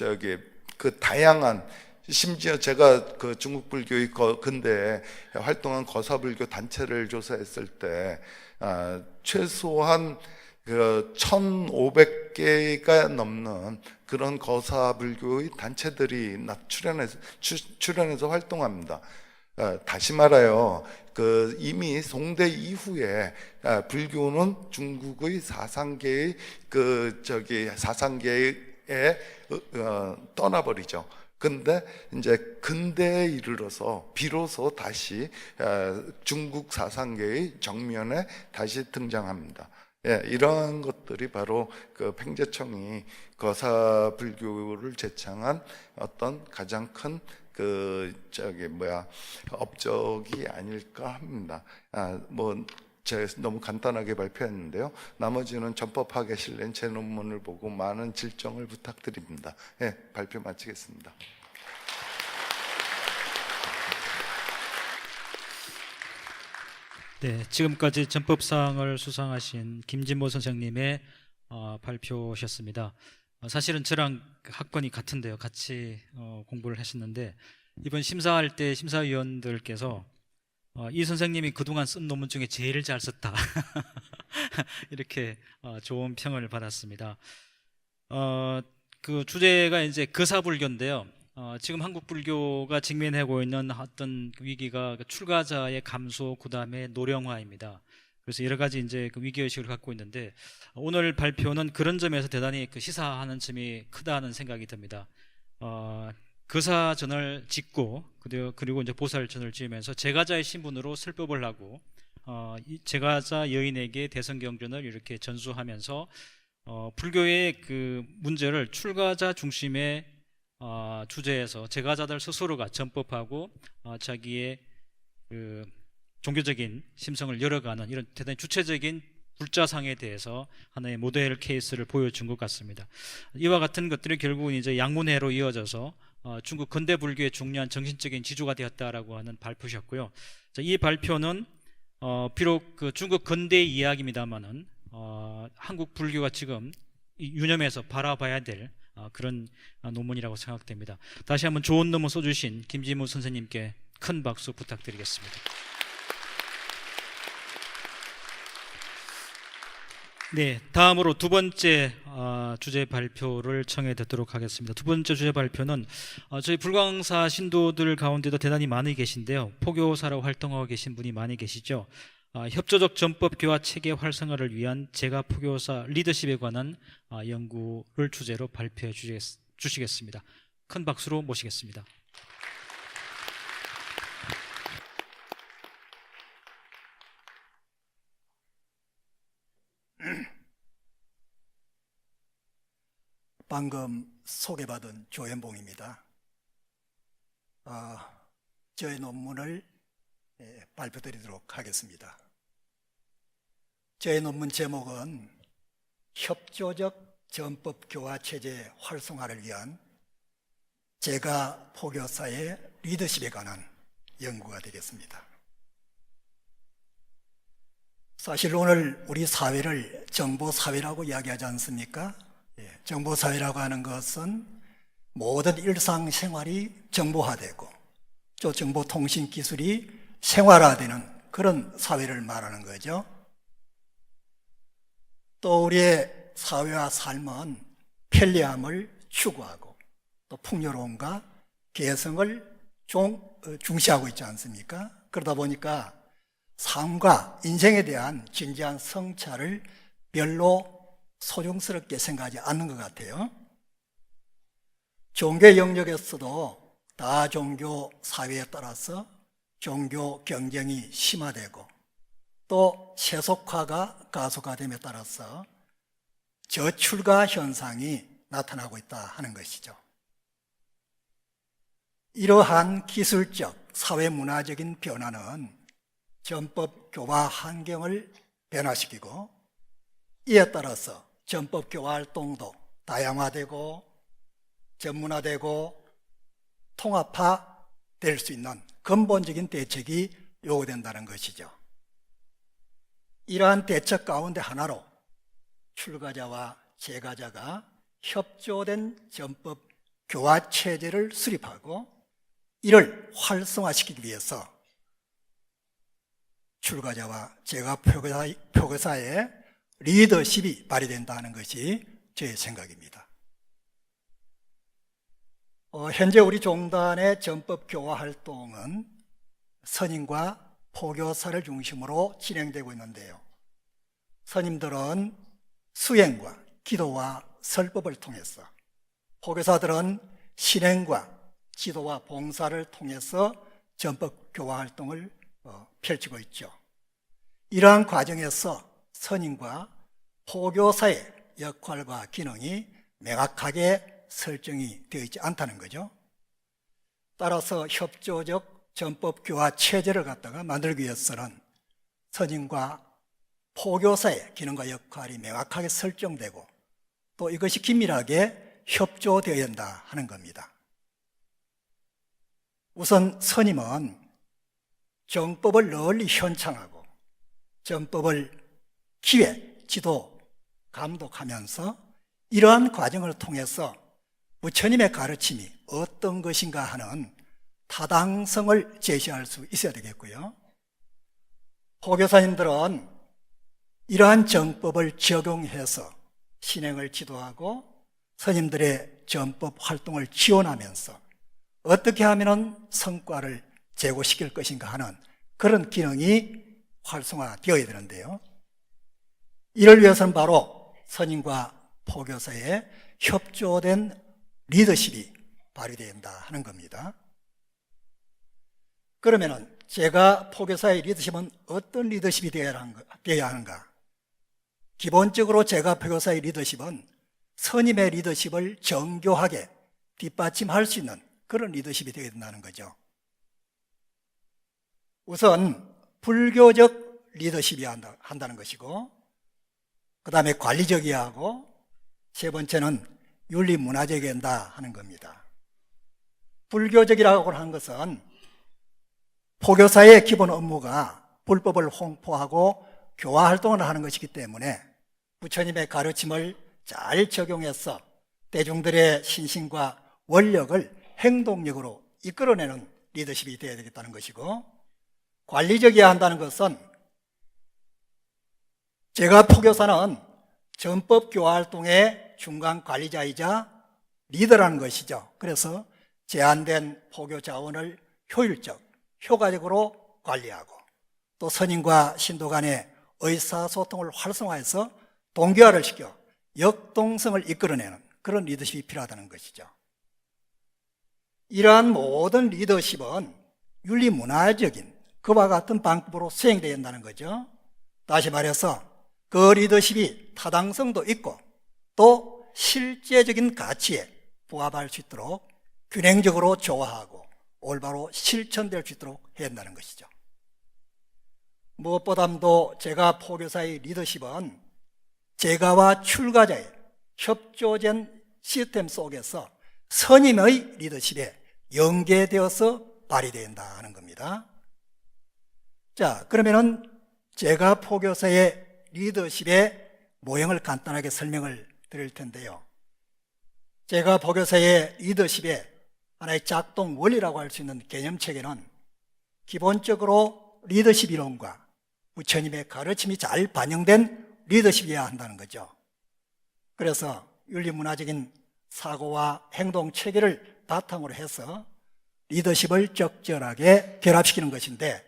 다양한 심지어 제가 그 중국 불교의 근대에 활동한 거사불교 단체를 조사했을 때 최소한 그 1,500개가 넘는 그런 거사불교의 단체들이 출연해서 활동합니다. 다시 말하여 이미 송대 이후에 불교는 중국의 사상계의 사상계에 떠나버리죠. 근데 이제 근대에 이르러서 비로소 다시 중국 사상계의 정면에 다시 등장합니다. 이러한 것들이 바로 그 팽제청이 거사불교를 제창한 어떤 가장 큰 업적이 아닐까 합니다. 제가 너무 간단하게 발표했는데요. 나머지는 전법학에 실린 제 논문을 보고 많은 질정을 부탁드립니다. 발표 마치겠습니다.
네, 지금까지 전법상을 수상하신 김진모 선생님의 발표셨습니다. 사실은 저랑 학번이 같은데요. 같이 공부를 했었는데 이번 심사할 때 심사위원들께서 이 선생님이 그동안 쓴 논문 중에 제일 잘 썼다 이렇게 좋은 평을 받았습니다. 그 주제가 이제 거사불교인데요. 지금 한국 불교가 직면하고 있는 어떤 위기가 출가자의 감소, 그다음에 노령화입니다. 그래서 여러 가지 이제 그 위기의식을 갖고 있는데 오늘 발표는 그런 점에서 대단히 시사하는 점이 크다는 생각이 듭니다. 거사전을 짓고 그리고 이제 보살전을 지으면서 제가자의 신분으로 설법을 하고 제가자 여인에게 대성경전을 이렇게 전수하면서 불교의 그 문제를 출가자 중심의 주제에서 제가자들 스스로가 전법하고 자기의 그 종교적인 심성을 열어가는 이런 대단히 주체적인 불자상에 대해서 하나의 모델 케이스를 보여준 것 같습니다. 이와 같은 것들이 결국은 이제 양문회로 이어져서 중국 근대 불교의 중요한 정신적인 지주가 되었다라고 하는 발표셨고요. 이 발표는 비록 그 중국 근대 이야기입니다만은 한국 불교가 지금 유념해서 바라봐야 될 그런 논문이라고 생각됩니다. 다시 한번 좋은 논문 써주신 김진모 선생님께 큰 박수 부탁드리겠습니다. 네, 다음으로 두 번째 주제 발표를 청해 듣도록 하겠습니다. 두 번째 주제 발표는 저희 불광사 신도들 가운데도 대단히 많이 계신데요. 포교사로 활동하고 계신 분이 많이 계시죠. 협조적 전법 교화 체계 활성화를 위한 제가 포교사 리더십에 관한 연구를 주제로 발표해 주시겠습니다. 큰 박수로 모시겠습니다.
방금 소개받은 조현봉입니다. 저의 논문을 발표드리도록 하겠습니다. 저의 논문 제목은 협조적 전법 교화 체제 활성화를 위한 제가 포교사의 리더십에 관한 연구가 되겠습니다. 사실 오늘 우리 사회를 정보사회라고 이야기하지 않습니까? 정보사회라고 하는 것은 모든 일상생활이 정보화되고 또 정보통신기술이 생활화되는 그런 사회를 말하는 거죠. 또 우리의 사회와 삶은 편리함을 추구하고 또 풍요로움과 개성을 중시하고 있지 않습니까? 그러다 보니까 삶과 인생에 대한 진지한 성찰을 별로 소중스럽게 생각하지 않는 것 같아요. 종교 영역에서도 다종교 사회에 따라서 종교 경쟁이 심화되고 또 세속화가 가속화됨에 따라서 저출가 현상이 나타나고 있다 하는 것이죠. 이러한 기술적, 사회문화적인 변화는 전법 교화 환경을 변화시키고 이에 따라서 전법 교화 활동도 다양화되고 전문화되고 통합화될 수 있는 근본적인 대책이 요구된다는 것이죠. 이러한 대책 가운데 하나로 출가자와 재가자가 협조된 전법 교화 체제를 수립하고 이를 활성화시키기 위해서 출가자와 재가 표교사의 리더십이 발휘된다는 것이 제 생각입니다. 현재 우리 종단의 전법 교화 활동은 선임과 포교사를 중심으로 진행되고 있는데요. 선임들은 수행과 기도와 설법을 통해서, 포교사들은 신행과 지도와 봉사를 통해서 전법 교화 활동을 펼치고 있죠. 이러한 과정에서 선임과 포교사의 역할과 기능이 명확하게 설정이 되어 있지 않다는 거죠. 따라서 협조적 전법 교화 체제를 갖다가 만들기 위해서는 선임과 포교사의 기능과 역할이 명확하게 설정되고 또 이것이 긴밀하게 협조되어야 한다 하는 겁니다. 우선 선임은 정법을 널리 현창하고 전법을 기획, 지도, 감독하면서 이러한 과정을 통해서 부처님의 가르침이 어떤 것인가 하는 타당성을 제시할 수 있어야 되겠고요. 포교사님들은 이러한 정법을 적용해서 신행을 지도하고 스님들의 전법 활동을 지원하면서 어떻게 하면 성과를 제고시킬 것인가 하는 그런 기능이 활성화되어야 되는데요. 이를 위해서는 바로 선임과 포교사의 협조된 리더십이 발휘된다 하는 겁니다. 그러면은 제가 포교사의 리더십은 어떤 리더십이 되어야 하는가? 기본적으로 제가 포교사의 리더십은 선임의 리더십을 정교하게 뒷받침할 수 있는 그런 리더십이 되어야 된다는 거죠. 우선 불교적 리더십이 한다는 것이고, 그 다음에 관리적이어야 하고, 세 번째는 윤리문화적이어야 한다 하는 겁니다. 불교적이라고 하는 것은 포교사의 기본 업무가 불법을 홍포하고 교화 활동을 하는 것이기 때문에 부처님의 가르침을 잘 적용해서 대중들의 신심과 원력을 행동력으로 이끌어내는 리더십이 되어야 되겠다는 것이고, 관리적이어야 한다는 것은 제가 포교사는 전법 교화 활동의 중간 관리자이자 리더라는 것이죠. 그래서 제한된 포교 자원을 효율적, 효과적으로 관리하고 또 선임과 신도 간의 의사소통을 활성화해서 동기화를 시켜 역동성을 이끌어내는 그런 리더십이 필요하다는 것이죠. 이러한 모든 리더십은 윤리문화적인 그와 같은 방법으로 수행되어야 한다는 거죠. 다시 말해서 그 리더십이 타당성도 있고 또 실제적인 가치에 부합할 수 있도록 균형적으로 조화하고 올바로 실천될 수 있도록 해야 한다는 것이죠. 무엇보다도 제가 포교사의 리더십은 제가와 출가자의 협조된 시스템 속에서 선임의 리더십에 연계되어서 발휘된다 하는 겁니다. 자, 그러면은 제가 포교사의 리더십의 모형을 간단하게 설명을 드릴 텐데요. 제가 포교사의 리더십의 하나의 작동 원리라고 할 수 있는 개념체계는 기본적으로 리더십 이론과 부처님의 가르침이 잘 반영된 리더십이어야 한다는 거죠. 그래서 윤리문화적인 사고와 행동 체계를 바탕으로 해서 리더십을 적절하게 결합시키는 것인데,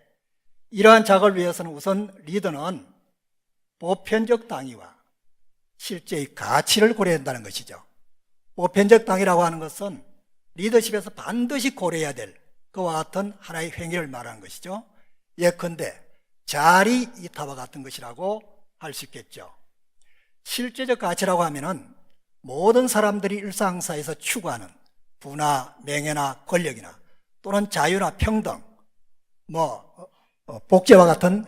이러한 작업을 위해서는 우선 리더는 보편적 당위와 실제의 가치를 고려해야 한다는 것이죠. 보편적 당위라고 하는 것은 리더십에서 반드시 고려해야 될 그와 같은 하나의 행위를 말하는 것이죠. 예컨대 자리 이타와 같은 것이라고 할 수 있겠죠. 실제적 가치라고 하면은 모든 사람들이 일상사에서 추구하는 부나 명예나 권력이나 또는 자유나 평등, 복제와 같은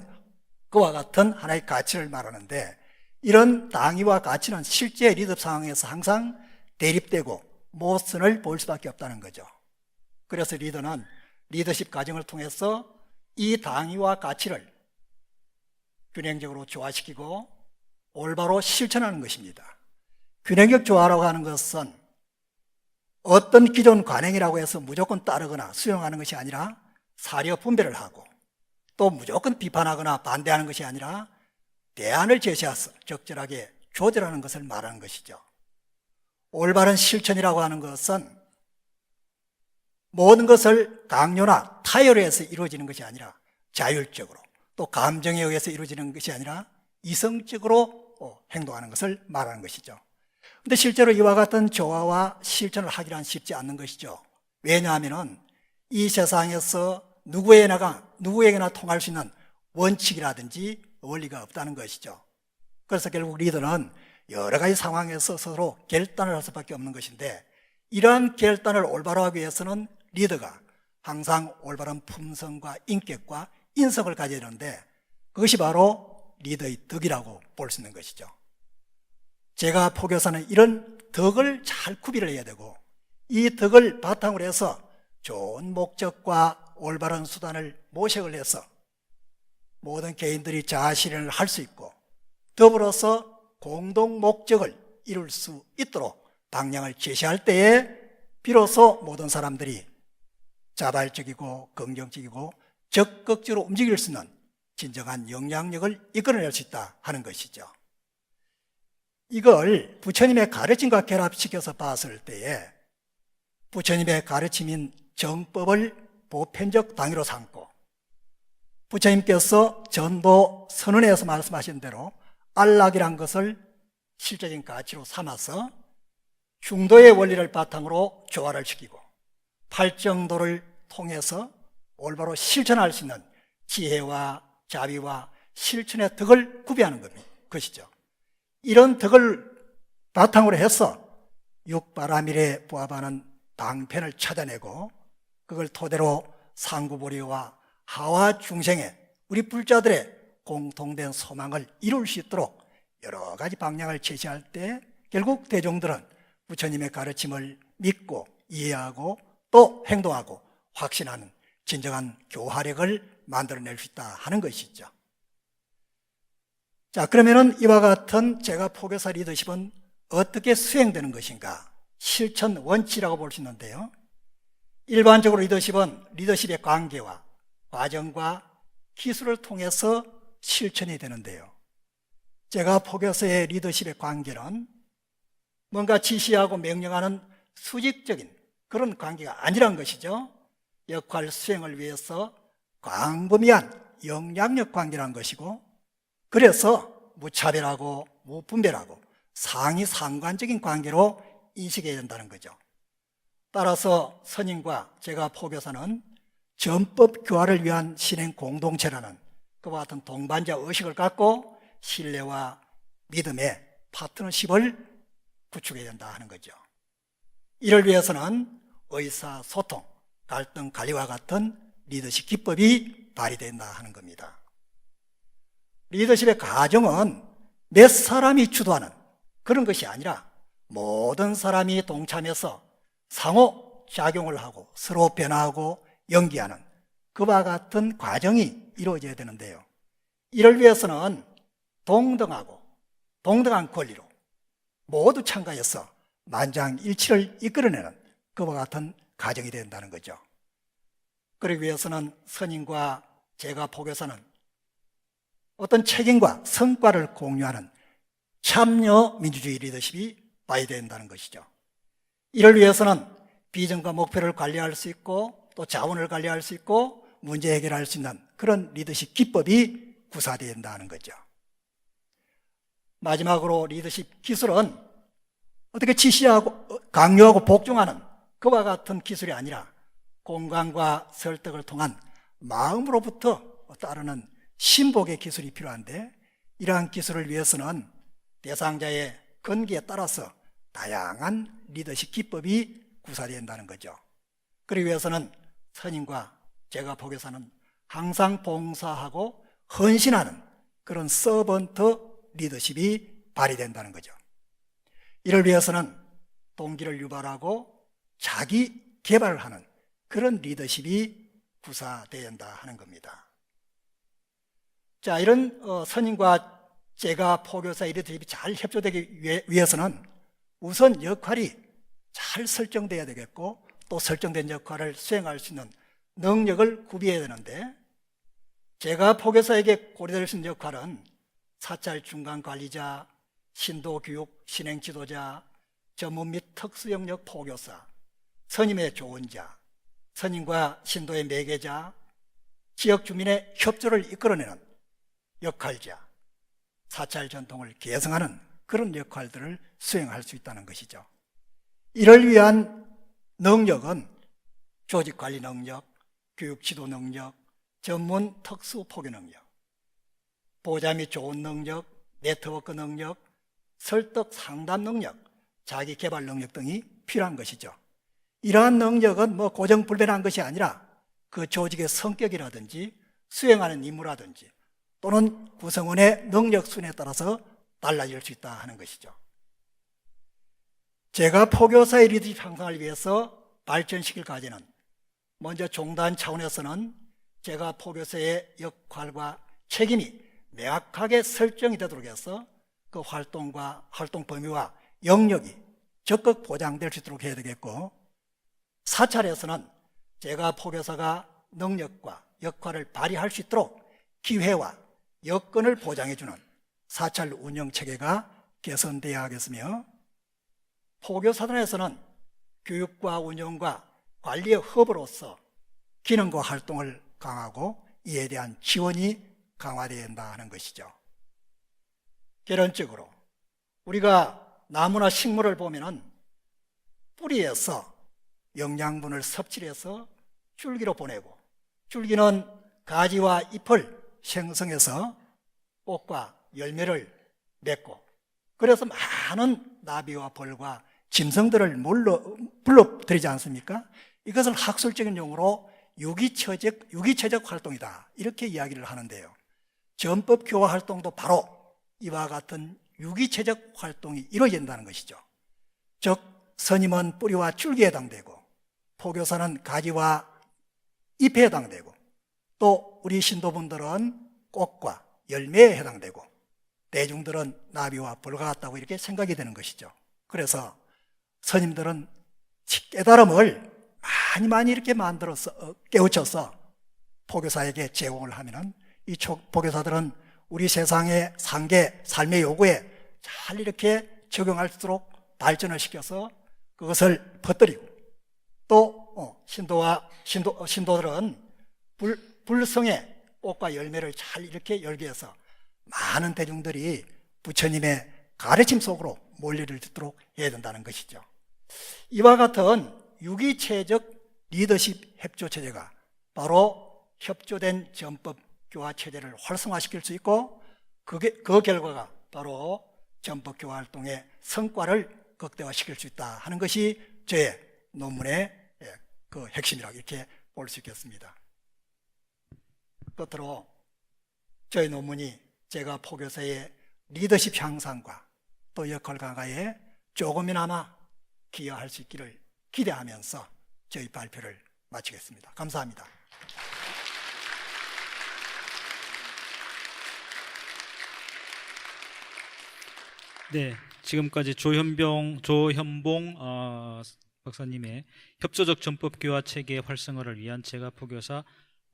그와 같은 하나의 가치를 말하는데, 이런 당위와 가치는 실제 리더십 상황에서 항상 대립되고 모순을 보일 수밖에 없다는 거죠. 그래서 리더는 리더십 과정을 통해서 이 당위와 가치를 균형적으로 조화시키고 올바로 실천하는 것입니다. 균형적 조화라고 하는 것은 어떤 기존 관행이라고 해서 무조건 따르거나 수용하는 것이 아니라 사려 분별을 하고, 또 무조건 비판하거나 반대하는 것이 아니라 대안을 제시해서 적절하게 조절하는 것을 말하는 것이죠. 올바른 실천이라고 하는 것은 모든 것을 강요나 타협을 해서 이루어지는 것이 아니라 자율적으로, 또 감정에 의해서 이루어지는 것이 아니라 이성적으로 행동하는 것을 말하는 것이죠. 근데 실제로 이와 같은 조화와 실천을 하기란 쉽지 않는 것이죠. 왜냐하면 이 세상에서 누구에게나 통할 수 있는 원칙이라든지 원리가 없다는 것이죠. 그래서 결국 리더는 여러 가지 상황에서 서로 결단을 할 수밖에 없는 것인데, 이러한 결단을 올바로 하기 위해서는 리더가 항상 올바른 품성과 인격과 인성을 가져야 되는데, 그것이 바로 리더의 덕이라고 볼 수 있는 것이죠. 제가 포교사는 이런 덕을 잘 구비를 해야 되고, 이 덕을 바탕으로 해서 좋은 목적과 올바른 수단을 모색을 해서 모든 개인들이 자아실현을 할 수 있고, 더불어서 공동 목적을 이룰 수 있도록 방향을 제시할 때에 비로소 모든 사람들이 자발적이고 긍정적이고 적극적으로 움직일 수 있는 진정한 영향력을 이끌어낼 수 있다 하는 것이죠. 이걸 부처님의 가르침과 결합시켜서 봤을 때에 부처님의 가르침인 정법을 보편적 당위로 삼고, 부처님께서 전도 선언에서 말씀하신 대로 안락이란 것을 실제적인 가치로 삼아서 중도의 원리를 바탕으로 조화를 시키고, 팔정도를 통해서 올바로 실천할 수 있는 지혜와 자비와 실천의 덕을 구비하는 것이죠. 이런 덕을 바탕으로 해서 육바라밀에 부합하는 방편을 찾아내고, 그걸 토대로 상구보리와 하와 중생의 우리 불자들의 공통된 소망을 이룰 수 있도록 여러 가지 방향을 제시할 때 결국 대중들은 부처님의 가르침을 믿고 이해하고 또 행동하고 확신하는 진정한 교화력을 만들어낼 수 있다 하는 것이죠. 자, 그러면은 이와 같은 제가 포교사 리더십은 어떻게 수행되는 것인가? 실천 원칙이라고 볼 수 있는데요. 일반적으로 리더십은 리더십의 관계와 과정과 기술을 통해서 실천이 되는데요. 제가 포교사의 리더십의 관계는 뭔가 지시하고 명령하는 수직적인 그런 관계가 아니란 것이죠. 역할 수행을 위해서 광범위한 영향력 관계라는 것이고, 그래서 무차별하고 무분별하고 상위 상관적인 관계로 인식해야 된다는 거죠. 따라서 스님과 제가 포교사는 전법 교화를 위한 신행 공동체라는 그와 같은 동반자 의식을 갖고 신뢰와 믿음의 파트너십을 구축해야 된다 하는 거죠. 이를 위해서는 의사소통, 갈등 관리와 같은 리더십 기법이 발휘된다 하는 겁니다. 리더십의 가정은 몇 사람이 주도하는 그런 것이 아니라 모든 사람이 동참해서 상호작용을 하고 서로 변화하고 연기하는 그와 같은 과정이 이루어져야 되는데요. 이를 위해서는 동등한 권리로 모두 참가해서 만장일치를 이끌어내는 그와 같은 과정이 된다는 거죠. 그러기 위해서는 선임과 제가 포교사는 어떤 책임과 성과를 공유하는 참여 민주주의 리더십이 봐야 된다는 것이죠. 이를 위해서는 비전과 목표를 관리할 수 있고 또 자원을 관리할 수 있고 문제 해결할 수 있는 그런 리더십 기법이 구사되어야 한다는 거죠. 마지막으로 리더십 기술은 어떻게 지시하고 강요하고 복종하는 그와 같은 기술이 아니라 공감과 설득을 통한 마음으로부터 따르는 신복의 기술이 필요한데, 이러한 기술을 위해서는 대상자의 건기에 따라서 다양한 리더십 기법이 구사되어야 한다는 거죠. 그러기 위해서는 선임과 제가 포교사는 항상 봉사하고 헌신하는 그런 서번트 리더십이 발휘된다는 거죠. 이를 위해서는 동기를 유발하고 자기 개발을 하는 그런 리더십이 구사되어야 한다 하는 겁니다. 자, 이런 선임과 제가 포교사의 리더십이 잘 협조되기 위해서는 우선 역할이 잘 설정돼야 되겠고 또 설정된 역할을 수행할 수 있는 능력을 구비해야 되는데, 제가 포교사에게 고려될 수 있는 역할은 사찰 중간 관리자, 신도 교육 신행 지도자, 전문 및 특수 영역 포교사, 선임의 조언자, 선임과 신도의 매개자, 지역 주민의 협조를 이끌어내는 역할자, 사찰 전통을 계승하는 그런 역할들을 수행할 수 있다는 것이죠. 이를 위한 능력은 조직관리 능력, 교육지도 능력, 전문 특수 포교 능력, 보좌 및 조언 능력, 네트워크 능력, 설득 상담 능력, 자기 개발 능력 등이 필요한 것이죠. 이러한 능력은 고정불변한 것이 아니라 그 조직의 성격이라든지 수행하는 임무라든지 또는 구성원의 능력 순에 따라서 달라질 수 있다 하는 것이죠. 제가 포교사의 리더십 향상을 위해서 발전시킬 과제는 먼저 종단 차원에서는 제가 포교사의 역할과 책임이 명확하게 설정이 되도록 해서 그 활동과 활동 범위와 영역이 적극 보장될 수 있도록 해야 되겠고, 사찰에서는 제가 포교사가 능력과 역할을 발휘할 수 있도록 기회와 여건을 보장해주는 사찰 운영 체계가 개선되어야 하겠으며, 포교사단에서는 교육과 운영과 관리의 허브로서 기능과 활동을 강화하고 이에 대한 지원이 강화되어야 한다 하는 것이죠. 결론적으로 우리가 나무나 식물을 보면은 뿌리에서 영양분을 섭취해서 줄기로 보내고, 줄기는 가지와 잎을 생성해서 꽃과 열매를 맺고, 그래서 많은 나비와 벌과 짐승들을 불러들이지 않습니까? 이것을 학술적인 용어로 유기체적 활동이다, 이렇게 이야기를 하는데요. 전법 교화 활동도 바로 이와 같은 유기체적 활동이 이루어진다는 것이죠. 즉 선임은 뿌리와 줄기에 해당되고, 포교사는 가지와 잎에 해당되고, 또 우리 신도분들은 꽃과 열매에 해당되고, 대중들은 나비와 벌과 같다고 이렇게 생각이 되는 것이죠. 그래서 선임들은 깨달음을 많이 이렇게 만들어서 깨우쳐서 포교사에게 제공을 하면은 이 포교사들은 우리 세상의 상계, 삶의 요구에 잘 이렇게 적용할 수 있도록 발전을 시켜서 그것을 퍼뜨리고, 또 신도들은 불성의 꽃과 열매를 잘 이렇게 열게 해서 많은 대중들이 부처님의 가르침 속으로 몰리를 듣도록 해야 된다는 것이죠. 이와 같은 유기체적 리더십 협조 체제가 바로 협조된 전법 교화 체제를 활성화시킬 수 있고, 그 결과가 바로 전법 교화 활동의 성과를 극대화시킬 수 있다 하는 것이 저의 논문의 그 핵심이라고 이렇게 볼 수 있겠습니다. 끝으로 저희 논문이 제가 포교사의 리더십 향상과 또 역할 강화에 조금이나마 기여할 수 있기를 기대하면서 저희 발표를 마치겠습니다. 감사합니다.
네, 지금까지 조현봉 박사님의 협조적 전법 교화 체계 활성화를 위한 제가 포교사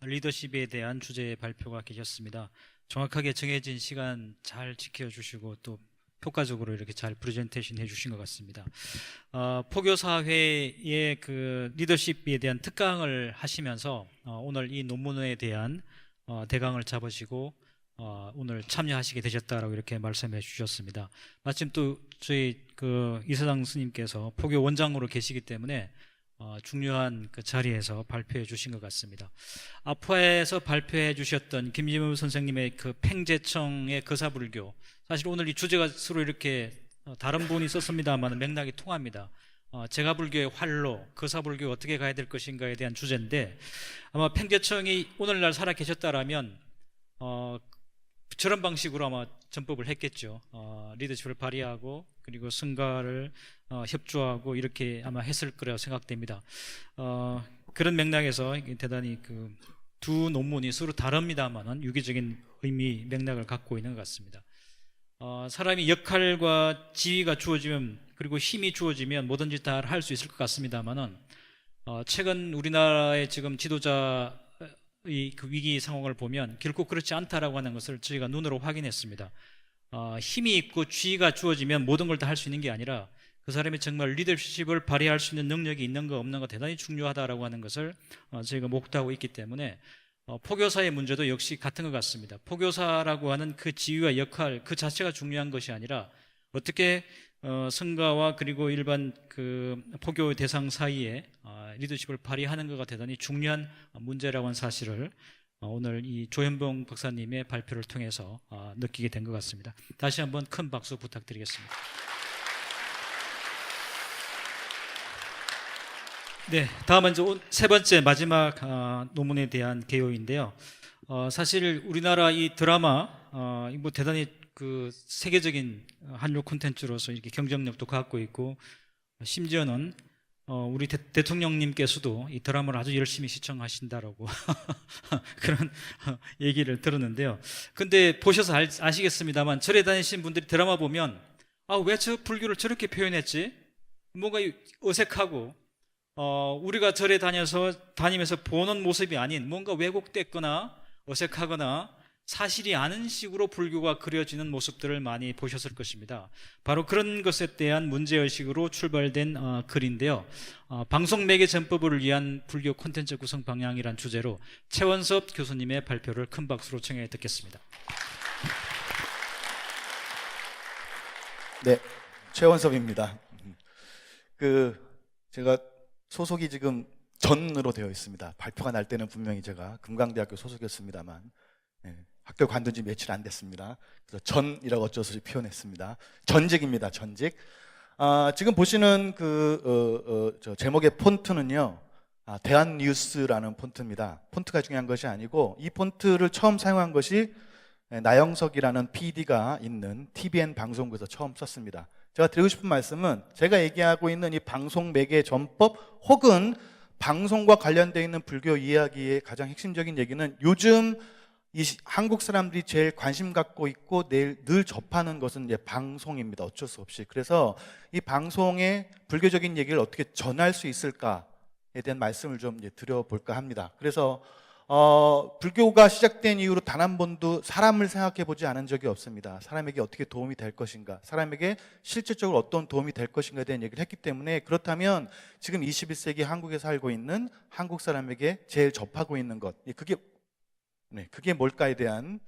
리더십에 대한 주제의 발표가 계셨습니다. 정확하게 정해진 시간 잘 지켜주시고 또 효과적으로 이렇게 잘 프레젠테이션 해주신 것 같습니다. 포교사회의 그 리더십에 대한 특강을 하시면서 오늘 이 논문에 대한 대강을 잡으시고 오늘 참여하시게 되셨다라고 이렇게 말씀해 주셨습니다. 마침 또 저희 그 이사장 스님께서 포교 원장으로 계시기 때문에 중요한 그 자리에서 발표해 주신 것 같습니다. 아프아에서 발표해 주셨던 김진무 선생님의 그 팽제청의 거사불교, 사실 오늘 이 주제가 서로 이렇게 다른 분이 썼습니다만 맥락이 통합니다. 제가불교의 활로, 거사불교 어떻게 가야 될 것인가에 대한 주제인데, 아마 팽제청이 오늘날 살아 계셨다라면 저런 방식으로 아마 전법을 했겠죠. 리더십을 발휘하고 그리고 성가를 협조하고 이렇게 아마 했을 거라고 생각됩니다. 그런 맥락에서 대단히 그 두 논문이 서로 다릅니다만은 유기적인 의미 맥락을 갖고 있는 것 같습니다. 사람이 역할과 지위가 주어지면 그리고 힘이 주어지면 뭐든지 다 할 수 있을 것 같습니다만은 최근 우리나라의 지금 지도자 이 그 위기 상황을 보면 결코 그렇지 않다라고 하는 것을 저희가 눈으로 확인했습니다. 힘이 있고 지위가 주어지면 모든 걸 다 할 수 있는 게 아니라 그 사람이 정말 리더십을 발휘할 수 있는 능력이 있는 거 없는 거 대단히 중요하다라고 하는 것을 저희가 목도하고 있기 때문에 포교사의 문제도 역시 같은 것 같습니다. 포교사라고 하는 그 지위와 역할 그 자체가 중요한 것이 아니라 어떻게 성가와 그리고 일반 그 포교 대상 사이에 리더십을 발휘하는 것가 대단히 중요한 문제라고 하는 사실을 오늘 이 조현봉 박사님의 발표를 통해서 느끼게 된 것 같습니다. 다시 한번 큰 박수 부탁드리겠습니다. 네, 다음은 이제 세 번째 마지막 논문에 대한 개요인데요. 사실 우리나라 이 드라마 뭐 대단히 그 세계적인 한류 콘텐츠로서 이렇게 경쟁력도 갖고 있고 심지어는 우리 대통령님께서도 이 드라마를 아주 열심히 시청하신다라고 그런 얘기를 들었는데요. 근데 보셔서 아시겠습니다만 절에 다니신 분들이 드라마 보면 왜 저 불교를 저렇게 표현했지? 뭔가 어색하고 우리가 절에 다니면서 보는 모습이 아닌 뭔가 왜곡됐거나 어색하거나 사실이 아닌 식으로 불교가 그려지는 모습들을 많이 보셨을 것입니다. 바로 그런 것에 대한 문제의식으로 출발된 글인데요. 방송 매개 전법을 위한 불교 콘텐츠 구성 방향이란 주제로 최원섭 교수님의 발표를 큰 박수로 청해 듣겠습니다.
네, 최원섭입니다. 제가 소속이 지금 전으로 되어 있습니다. 발표가 날 때는 분명히 제가 금강대학교 소속이었습니다만 학교 관둔 지 며칠 안 됐습니다. 그래서 전이라고 어쩔 수 없이 표현했습니다. 전직입니다. 전직. 지금 보시는 저 제목의 폰트는요, 대한뉴스라는 폰트입니다. 폰트가 중요한 것이 아니고 이 폰트를 처음 사용한 것이 나영석이라는 PD가 있는 TVN 방송국에서 처음 썼습니다. 제가 드리고 싶은 말씀은 제가 얘기하고 있는 이 방송 매개 전법 혹은 방송과 관련되어 있는 불교 이야기의 가장 핵심적인 얘기는 요즘 이 한국 사람들이 제일 관심 갖고 있고 늘 접하는 것은 이제 방송입니다. 어쩔 수 없이. 그래서 이 방송의 불교적인 얘기를 어떻게 전할 수 있을까에 대한 말씀을 좀 이제 드려볼까 합니다. 그래서 불교가 시작된 이후로 단 한 번도 사람을 생각해 보지 않은 적이 없습니다. 사람에게 어떻게 도움이 될 것인가, 사람에게 실질적으로 어떤 도움이 될 것인가에 대한 얘기를 했기 때문에, 그렇다면 지금 21세기 한국에 살고 있는 한국 사람에게 제일 접하고 있는 것, 그게 뭘까에 대한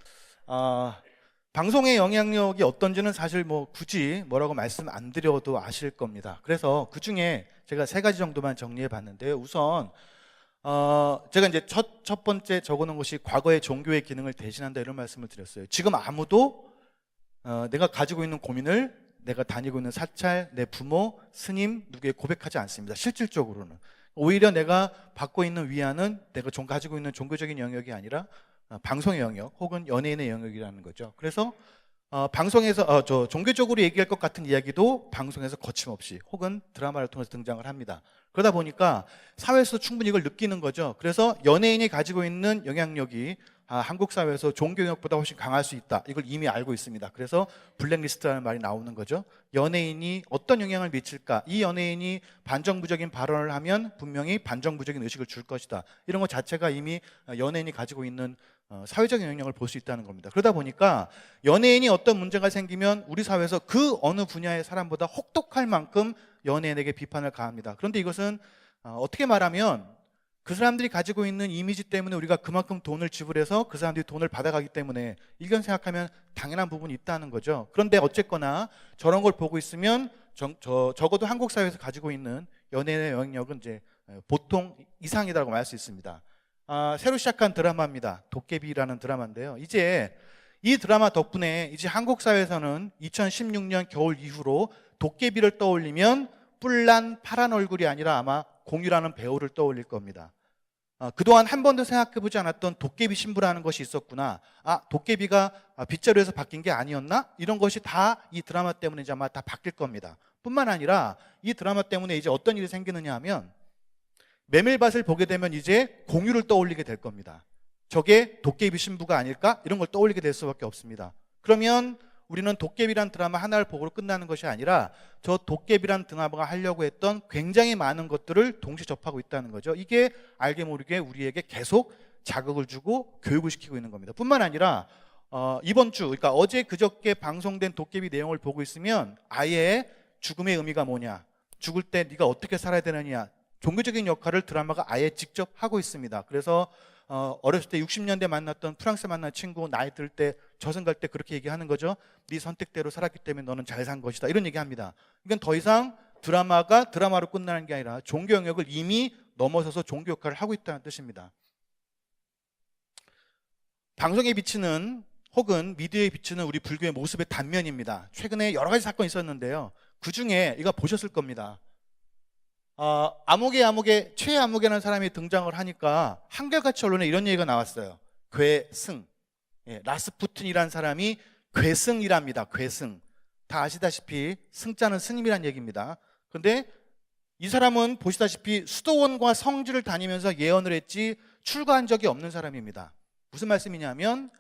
방송의 영향력이 어떤지는 사실 뭐 굳이 뭐라고 말씀 안 드려도 아실 겁니다. 그래서 그 중에 제가 3가지 정도만 정리해 봤는데요. 우선 제가 이제 첫 번째 적어놓은 것이 과거의 종교의 기능을 대신한다, 이런 말씀을 드렸어요. 지금 아무도 내가 가지고 있는 고민을 내가 다니고 있는 사찰, 내 부모, 스님 누구에 고백하지 않습니다. 실질적으로는 오히려 내가 받고 있는 위안은 내가 가지고 있는 종교적인 영역이 아니라 방송의 영역 혹은 연예인의 영역이라는 거죠. 그래서 방송에서 종교적으로 얘기할 것 같은 이야기도 방송에서 거침없이 혹은 드라마를 통해서 등장을 합니다. 그러다 보니까 사회에서 충분히 이걸 느끼는 거죠. 그래서 연예인이 가지고 있는 영향력이 한국 사회에서 종교 영역보다 훨씬 강할 수 있다. 이걸 이미 알고 있습니다. 그래서 블랙리스트라는 말이 나오는 거죠. 연예인이 어떤 영향을 미칠까? 이 연예인이 반정부적인 발언을 하면 분명히 반정부적인 의식을 줄 것이다. 이런 것 자체가 이미 연예인이 가지고 있는 사회적인 영향을 볼 수 있다는 겁니다. 그러다 보니까 연예인이 어떤 문제가 생기면 우리 사회에서 그 어느 분야의 사람보다 혹독할 만큼 연예인에게 비판을 가합니다. 그런데 이것은 어떻게 말하면 그 사람들이 가지고 있는 이미지 때문에 우리가 그만큼 돈을 지불해서 그 사람들이 돈을 받아가기 때문에 이건 생각하면 당연한 부분이 있다는 거죠. 그런데 어쨌거나 저런 걸 보고 있으면 적어도 한국 사회에서 가지고 있는 연예인의 영향력은 이제 보통 이상이라고 말할 수 있습니다. 새로 시작한 드라마입니다. 도깨비라는 드라마인데요. 이제 이 드라마 덕분에 이제 한국 사회에서는 2016년 겨울 이후로 도깨비를 떠올리면 뿔난 파란 얼굴이 아니라 아마 공유라는 배우를 떠올릴 겁니다. 그동안 한 번도 생각해보지 않았던 도깨비 신부라는 것이 있었구나. 도깨비가 빗자루에서 바뀐 게 아니었나? 이런 것이 다 이 드라마 때문에 이제 아마 다 바뀔 겁니다. 뿐만 아니라 이 드라마 때문에 이제 어떤 일이 생기느냐 하면 메밀밭을 보게 되면 이제 공유를 떠올리게 될 겁니다. 저게 도깨비 신부가 아닐까? 이런 걸 떠올리게 될 수밖에 없습니다. 그러면 우리는 도깨비란 드라마 하나를 보고 끝나는 것이 아니라 저 도깨비란 드라마가 하려고 했던 굉장히 많은 것들을 동시에 접하고 있다는 거죠. 이게 알게 모르게 우리에게 계속 자극을 주고 교육을 시키고 있는 겁니다. 뿐만 아니라 이번 주, 그러니까 어제 그저께 방송된 도깨비 내용을 보고 있으면 아예 죽음의 의미가 뭐냐, 죽을 때 네가 어떻게 살아야 되느냐, 종교적인 역할을 드라마가 아예 직접 하고 있습니다. 그래서 어렸을 때 60년대 만났던 프랑스 만난 친구 나이 들 때 저승 갈 때 그렇게 얘기하는 거죠. 네 선택대로 살았기 때문에 너는 잘 산 것이다. 이런 얘기합니다. 그러니까 더 이상 드라마가 드라마로 끝나는 게 아니라 종교 영역을 이미 넘어서서 종교 역할을 하고 있다는 뜻입니다. 방송에 비치는 혹은 미디어에 비치는 우리 불교의 모습의 단면입니다. 최근에 여러 가지 사건이 있었는데요. 그중에 이거 보셨을 겁니다. 아무개 최아무개라는 사람이 등장을 하니까 한결같이 언론에 이런 얘기가 나왔어요. 괴승, 라스푸틴이라는 사람이 괴승이랍니다. 괴승. 다 아시다시피 승자는 스님이란 얘기입니다. 그런데 이 사람은 보시다시피 수도원과 성지를 다니면서 예언을 했지 출가한 적이 없는 사람입니다. 무슨 말씀이냐면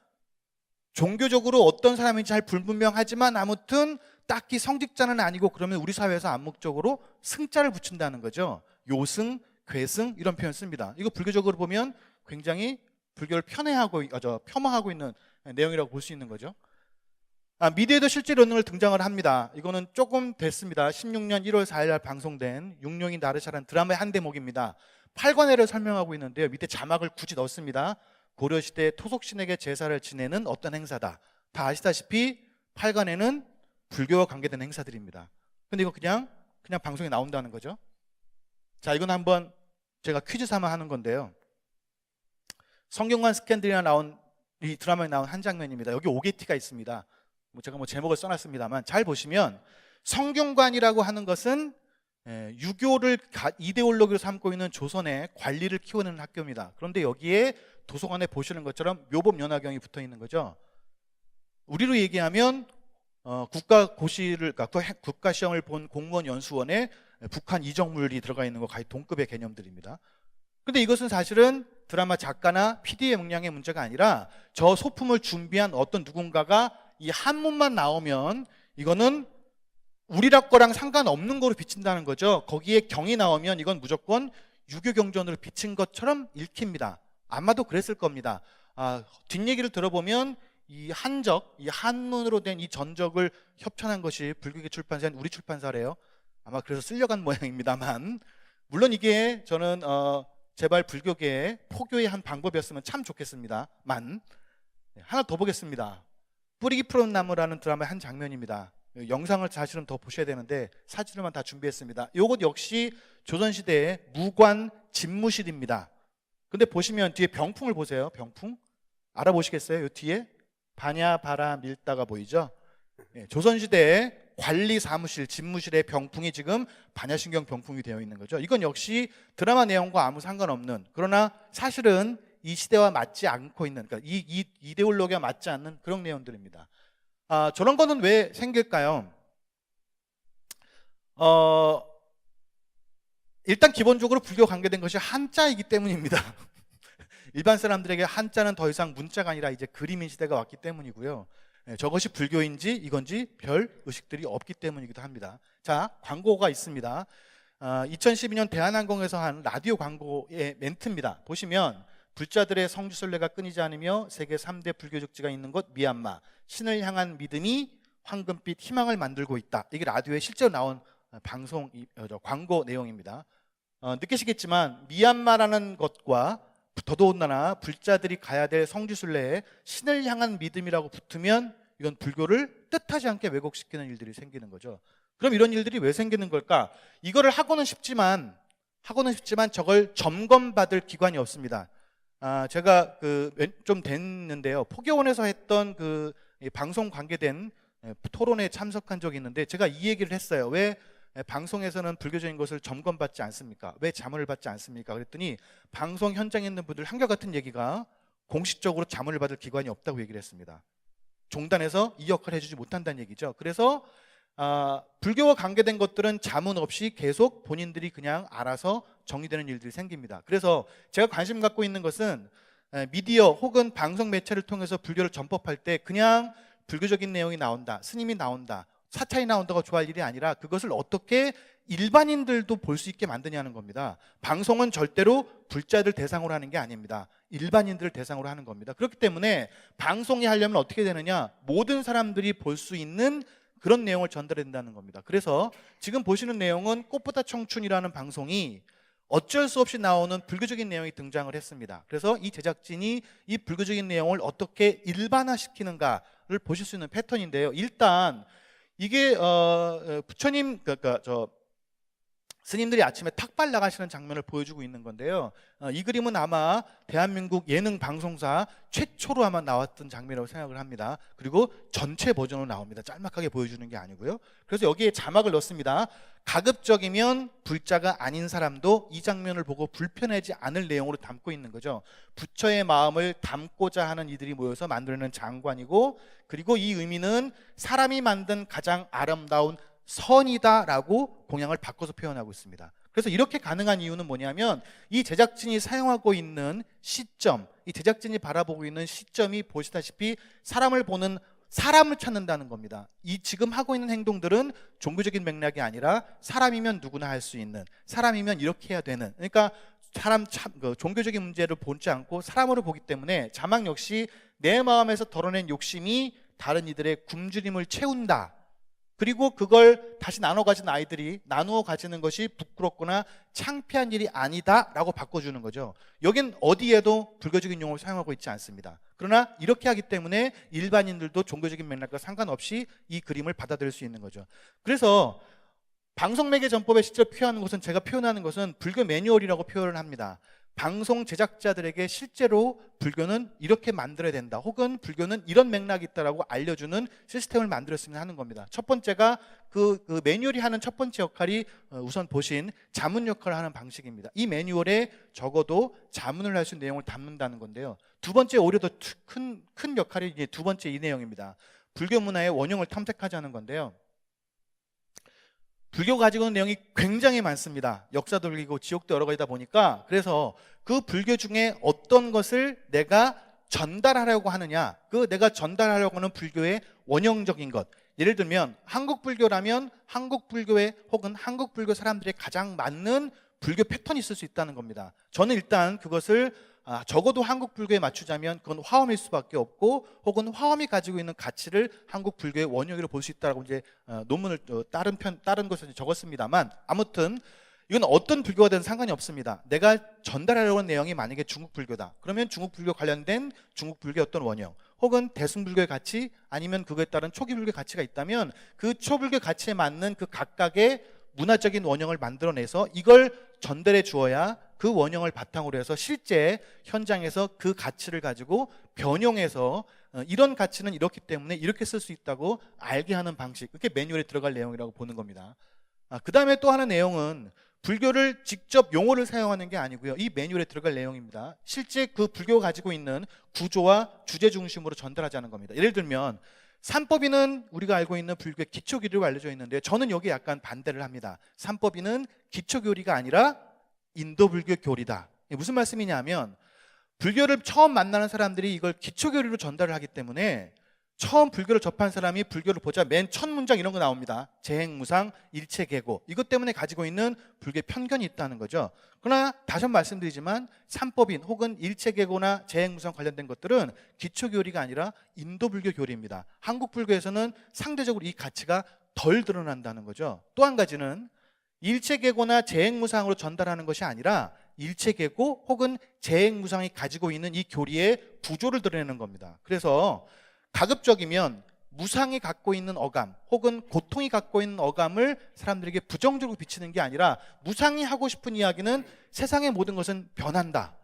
종교적으로 어떤 사람인지 잘 불분명하지만 아무튼 딱히 성직자는 아니고 그러면 우리 사회에서 암묵적으로 승자를 붙인다는 거죠. 요승, 괴승 이런 표현 씁니다. 이거 불교적으로 보면 굉장히 불교를 폄하하고 있는 내용이라고 볼 수 있는 거죠. 미디어에도 실제 이런 걸 등장을 합니다. 이거는 조금 됐습니다. 16년 1월 4일 날 방송된 육룡이 나르샤라는 드라마의 한 대목입니다. 팔관회를 설명하고 있는데요. 밑에 자막을 굳이 넣습니다. 고려시대 토속신에게 제사를 지내는 어떤 행사다. 다 아시다시피 팔관회는 불교와 관계된 행사들입니다. 근데 이거 그냥 방송에 나온다는 거죠. 자, 이건 한번 제가 퀴즈 삼아 하는 건데요. 성균관 스캔들이나 나온 이 드라마에 나온 한 장면입니다. 여기 오게티가 있습니다. 제가 제목을 써놨습니다만 잘 보시면 성균관이라고 하는 것은 유교를 이데올로기로 삼고 있는 조선의 관리를 키워내는 학교입니다. 그런데 여기에 도서관에 보시는 것처럼 묘법연화경이 붙어 있는 거죠. 우리로 얘기하면 국가고시를, 국가시험을 본 공무원 연수원에 북한 이정물이 들어가 있는 거 거의 동급의 개념들입니다. 근데 이것은 사실은 드라마 작가나 PD의 역량의 문제가 아니라 저 소품을 준비한 어떤 누군가가 이 한문만 나오면 이거는 우리라 거랑 상관없는 거로 비친다는 거죠. 거기에 경이 나오면 이건 무조건 유교 경전으로 비친 것처럼 읽힙니다. 아마도 그랬을 겁니다. 뒷얘기를 들어보면 이 한적, 이 한문으로 된 이 전적을 협찬한 것이 불교계 출판사인 우리 출판사래요. 아마 그래서 쓸려간 모양입니다만, 물론 이게 저는 제발 불교계의 포교의 한 방법이었으면 참 좋겠습니다만, 하나 더 보겠습니다. 뿌리기 푸른 나무라는 드라마의 한 장면입니다. 영상을 사실은 더 보셔야 되는데 사진을만 다 준비했습니다. 이것 역시 조선시대의 무관 집무실입니다. 근데 보시면 뒤에 병풍을 보세요. 병풍 알아보시겠어요? 이 뒤에 반야, 바라, 밀다가 보이죠? 조선시대의 관리 사무실, 집무실의 병풍이 지금 반야신경 병풍이 되어 있는 거죠. 이건 역시 드라마 내용과 아무 상관없는, 그러나 사실은 이 시대와 맞지 않고 있는, 그러니까 이 이데올로기와 맞지 않는 그런 내용들입니다. 저런 거는 왜 생길까요? 일단 기본적으로 불교 관계된 것이 한자이기 때문입니다. 일반 사람들에게 한자는 더 이상 문자가 아니라 이제 그림인 시대가 왔기 때문이고요. 저것이 불교인지 이건지 별 의식들이 없기 때문이기도 합니다. 자, 광고가 있습니다. 2012년 대한항공에서 한 라디오 광고의 멘트입니다. 보시면 불자들의 성지순례가 끊이지 않으며 세계 3대 불교적지가 있는 곳 미얀마, 신을 향한 믿음이 황금빛 희망을 만들고 있다. 이게 라디오에 실제로 나온 방송 광고 내용입니다. 느끼시겠지만 미얀마라는 것과 더더군다나 불자들이 가야 될 성지순례에 신을 향한 믿음이라고 붙으면 이건 불교를 뜻하지 않게 왜곡시키는 일들이 생기는 거죠. 그럼 이런 일들이 왜 생기는 걸까? 이거를 하고는 싶지만 저걸 점검받을 기관이 없습니다. 제가 좀 됐는데요. 포교원에서 했던 방송 관계된 토론에 참석한 적이 있는데 제가 이 얘기를 했어요. 왜 방송에서는 불교적인 것을 점검받지 않습니까? 왜 자문을 받지 않습니까? 그랬더니 방송 현장에 있는 분들 한결같은 얘기가 공식적으로 자문을 받을 기관이 없다고 얘기를 했습니다. 종단에서 이 역할을 해주지 못한다는 얘기죠. 그래서 불교와 관계된 것들은 자문 없이 계속 본인들이 그냥 알아서 정리되는 일들이 생깁니다. 그래서 제가 관심 갖고 있는 것은 미디어 혹은 방송 매체를 통해서 불교를 전법할 때 그냥 불교적인 내용이 나온다, 스님이 나온다, 사찰이 나온다고 좋아할 일이 아니라 그것을 어떻게 일반인들도 볼 수 있게 만드냐는 겁니다. 방송은 절대로 불자들 대상으로 하는 게 아닙니다. 일반인들을 대상으로 하는 겁니다. 그렇기 때문에 방송이 하려면 어떻게 되느냐? 모든 사람들이 볼 수 있는 그런 내용을 전달해야 된다는 겁니다. 그래서 지금 보시는 내용은 꽃보다 청춘이라는 방송이 어쩔 수 없이 나오는 불교적인 내용이 등장을 했습니다. 그래서 이 제작진이 이 불교적인 내용을 어떻게 일반화시키는가를 보실 수 있는 패턴인데요. 일단 이게 부처님 스님들이 아침에 탁발 나가시는 장면을 보여주고 있는 건데요. 이 그림은 아마 대한민국 예능 방송사 최초로 아마 나왔던 장면이라고 생각을 합니다. 그리고 전체 버전으로 나옵니다. 짤막하게 보여주는 게 아니고요. 그래서 여기에 자막을 넣습니다. 가급적이면 불자가 아닌 사람도 이 장면을 보고 불편하지 않을 내용으로 담고 있는 거죠. 부처의 마음을 담고자 하는 이들이 모여서 만들어낸 장관이고, 그리고 이 의미는 사람이 만든 가장 아름다운 선이다라고 공양을 바꿔서 표현하고 있습니다. 그래서 이렇게 가능한 이유는 뭐냐면 이 제작진이 사용하고 있는 시점, 이 제작진이 바라보고 있는 시점이 보시다시피 사람을 보는 사람을 찾는다는 겁니다. 이 지금 하고 있는 행동들은 종교적인 맥락이 아니라 사람이면 누구나 할 수 있는, 사람이면 이렇게 해야 되는, 그러니까 종교적인 문제를 보지 않고 사람으로 보기 때문에 자막 역시 내 마음에서 덜어낸 욕심이 다른 이들의 굶주림을 채운다. 그리고 그걸 다시 나눠 가진 아이들이 나누어 가지는 것이 부끄럽거나 창피한 일이 아니다라고 바꿔주는 거죠. 여긴 어디에도 불교적인 용어를 사용하고 있지 않습니다. 그러나 이렇게 하기 때문에 일반인들도 종교적인 맥락과 상관없이 이 그림을 받아들일 수 있는 거죠. 그래서 방송매개 전법에 실제로 표현하는 것은, 제가 표현하는 것은 불교 매뉴얼이라고 표현을 합니다. 방송 제작자들에게 실제로 불교는 이렇게 만들어야 된다, 혹은 불교는 이런 맥락이 있다라고 알려주는 시스템을 만들었으면 하는 겁니다. 첫 번째가 그 매뉴얼이 하는 첫 번째 역할이 우선 보신 자문 역할을 하는 방식입니다. 이 매뉴얼에 적어도 자문을 할 수 있는 내용을 담는다는 건데요. 두 번째, 오히려 더 큰 역할이 이제 두 번째 이 내용입니다. 불교 문화의 원형을 탐색하자는 건데요. 불교가 가지고 있는 내용이 굉장히 많습니다. 역사도 그리고 지옥도 여러 가지다 보니까, 그래서 그 불교 중에 어떤 것을 내가 전달하려고 하느냐, 그 내가 전달하려고 하는 불교의 원형적인 것, 예를 들면 한국 불교라면 한국 불교의 혹은 한국 불교 사람들의 가장 맞는 불교 패턴이 있을 수 있다는 겁니다. 저는 일단 그것을 적어도 한국 불교에 맞추자면 그건 화엄일 수밖에 없고, 혹은 화엄이 가지고 있는 가치를 한국 불교의 원형으로 볼 수 있다라고 이제 논문을 다른 것에 적었습니다만, 아무튼 이건 어떤 불교가 되든 상관이 없습니다. 내가 전달하려고 하는 내용이 만약에 중국 불교다, 그러면 중국 불교 관련된 중국 불교의 어떤 원형, 혹은 대승불교의 가치, 아니면 그거에 따른 초기 불교의 가치가 있다면 그 초불교 가치에 맞는 그 각각의 문화적인 원형을 만들어내서 이걸 전달해 주어야 그 원형을 바탕으로 해서 실제 현장에서 그 가치를 가지고 변형해서 이런 가치는 이렇기 때문에 이렇게 쓸 수 있다고 알게 하는 방식, 그게 매뉴얼에 들어갈 내용이라고 보는 겁니다. 그 다음에 또 하는 내용은 불교를 직접 용어를 사용하는 게 아니고요, 이 매뉴얼에 들어갈 내용입니다. 실제 그 불교가 가지고 있는 구조와 주제 중심으로 전달하자는 겁니다. 예를 들면 삼법인은 우리가 알고 있는 불교의 기초교리로 알려져 있는데 저는 여기에 약간 반대를 합니다. 삼법인은 기초교리가 아니라 인도불교 교리다. 이게 무슨 말씀이냐면 불교를 처음 만나는 사람들이 이걸 기초교리로 전달을 하기 때문에 처음 불교를 접한 사람이 불교를 보자 맨 첫 문장 이런 거 나옵니다. 재행무상 일체계고. 이것 때문에 가지고 있는 불교의 편견이 있다는 거죠. 그러나 다시 한번 말씀드리지만 삼법인 혹은 일체계고나 재행무상 관련된 것들은 기초교리가 아니라 인도불교 교리입니다. 한국 불교에서는 상대적으로 이 가치가 덜 드러난다는 거죠. 또 한 가지는 일체계고나 재행무상으로 전달하는 것이 아니라 일체계고 혹은 재행무상이 가지고 있는 이 교리의 구조를 드러내는 겁니다. 그래서 가급적이면 무상이 갖고 있는 어감 혹은 고통이 갖고 있는 어감을 사람들에게 부정적으로 비치는 게 아니라 무상이 하고 싶은 이야기는 세상의 모든 것은 변한다.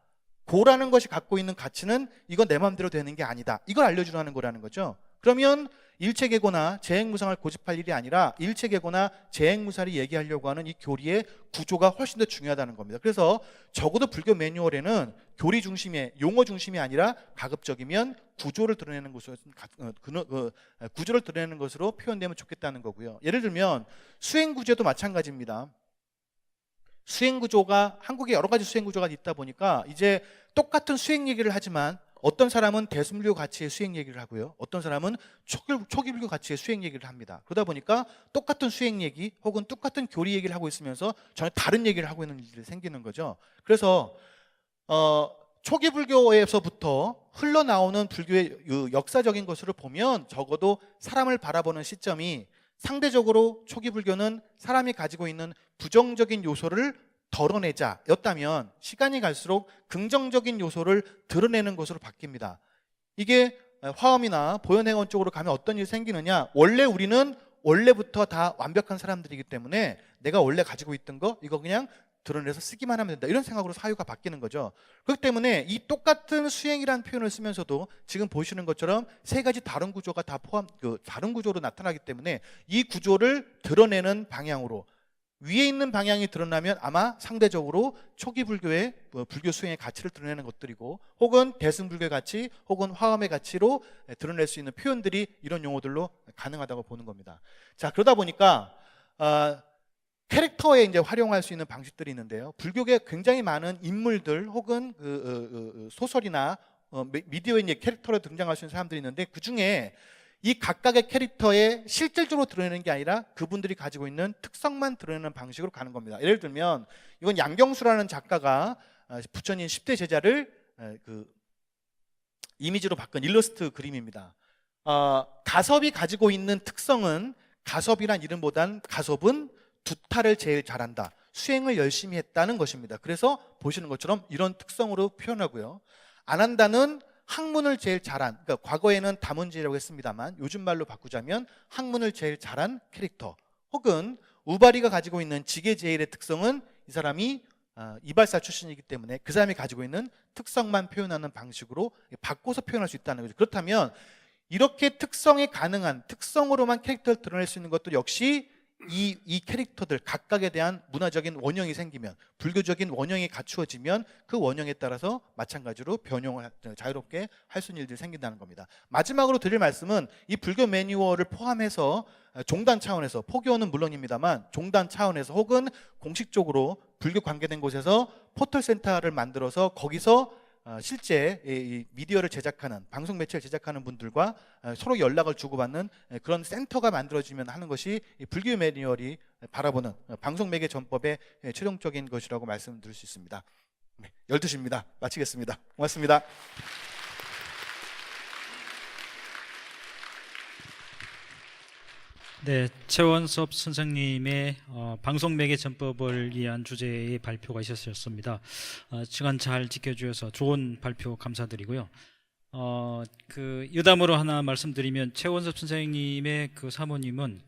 고라는 것이 갖고 있는 가치는 이건 내 마음대로 되는 게 아니다. 이걸 알려주라는 거라는 거죠. 그러면 일체계고나 재행무상을 고집할 일이 아니라 일체계고나 재행무상을 얘기하려고 하는 이 교리의 구조가 훨씬 더 중요하다는 겁니다. 그래서 적어도 불교 매뉴얼에는 교리 중심의 용어 중심이 아니라 가급적이면 구조를 드러내는 것으로 표현되면 좋겠다는 거고요. 예를 들면 수행구조도 마찬가지입니다. 수행구조가 한국에 여러 가지 수행구조가 있다 보니까 이제 똑같은 수행 얘기를 하지만 어떤 사람은 대승불교 가치의 수행 얘기를 하고요. 어떤 사람은 초기불교 가치의 수행 얘기를 합니다. 그러다 보니까 똑같은 수행 얘기 혹은 똑같은 교리 얘기를 하고 있으면서 전혀 다른 얘기를 하고 있는 일들이 생기는 거죠. 그래서 초기불교에서부터 흘러나오는 불교의 역사적인 것으로 보면 적어도 사람을 바라보는 시점이 상대적으로 초기불교는 사람이 가지고 있는 부정적인 요소를 덜어내자 였다면 시간이 갈수록 긍정적인 요소를 드러내는 것으로 바뀝니다. 이게 화엄이나 보현행원 쪽으로 가면 어떤 일이 생기느냐, 원래 우리는 원래부터 다 완벽한 사람들이기 때문에 내가 원래 가지고 있던 거 이거 그냥 드러내서 쓰기만 하면 된다, 이런 생각으로 사유가 바뀌는 거죠. 그렇기 때문에 이 똑같은 수행이라는 표현을 쓰면서도 지금 보시는 것처럼 세 가지 다른 구조가 다 다른 구조로 나타나기 때문에 이 구조를 드러내는 방향으로 위에 있는 방향이 드러나면 아마 상대적으로 초기 불교의 불교 수행의 가치를 드러내는 것들이고 혹은 대승불교의 가치 혹은 화엄의 가치로 드러낼 수 있는 표현들이 이런 용어들로 가능하다고 보는 겁니다. 자, 그러다 보니까 캐릭터에 이제 활용할 수 있는 방식들이 있는데요. 불교계 굉장히 많은 인물들 혹은 소설이나 미디어에 이제 캐릭터로 등장할 수 있는 사람들이 있는데 그 중에 이 각각의 캐릭터에 실질적으로 드러내는 게 아니라 그분들이 가지고 있는 특성만 드러내는 방식으로 가는 겁니다. 예를 들면 이건 양경수라는 작가가 부처님 10대 제자를 이미지로 바꾼 일러스트 그림입니다. 가섭이 가지고 있는 특성은 가섭이란 이름보단 가섭은 두타를 제일 잘한다, 수행을 열심히 했다는 것입니다. 그래서 보시는 것처럼 이런 특성으로 표현하고요. 안한다는 학문을 제일 잘한, 그러니까 과거에는 다문제라고 했습니다만 요즘 말로 바꾸자면 학문을 제일 잘한 캐릭터, 혹은 우바리가 가지고 있는 지게제일의 특성은 이 사람이 이발사 출신이기 때문에 그 사람이 가지고 있는 특성만 표현하는 방식으로 바꿔서 표현할 수 있다는 거죠. 그렇다면 이렇게 특성이 가능한, 특성으로만 캐릭터를 드러낼 수 있는 것도 역시 이 캐릭터들 각각에 대한 문화적인 원형이 생기면, 불교적인 원형이 갖추어지면 그 원형에 따라서 마찬가지로 변형을 자유롭게 할 수 있는 일들이 생긴다는 겁니다. 마지막으로 드릴 말씀은 이 불교 매뉴얼을 포함해서 종단 차원에서, 포교는 물론입니다만 종단 차원에서 혹은 공식적으로 불교 관계된 곳에서 포털센터를 만들어서 거기서 실제 이 미디어를 제작하는, 방송 매체를 제작하는 분들과 서로 연락을 주고받는 그런 센터가 만들어지면 하는 것이 불교 매뉴얼이 바라보는 방송 매개 전법의 최종적인 것이라고 말씀드릴 수 있습니다. 12시입니다. 마치겠습니다. 고맙습니다.
네, 최원섭 선생님의 방송매개 전법을 위한 주제의 발표가 있었습니다. 시간 잘 지켜주셔서 좋은 발표 감사드리고요. 유담으로 하나 말씀드리면 최원섭 선생님의 그 사모님은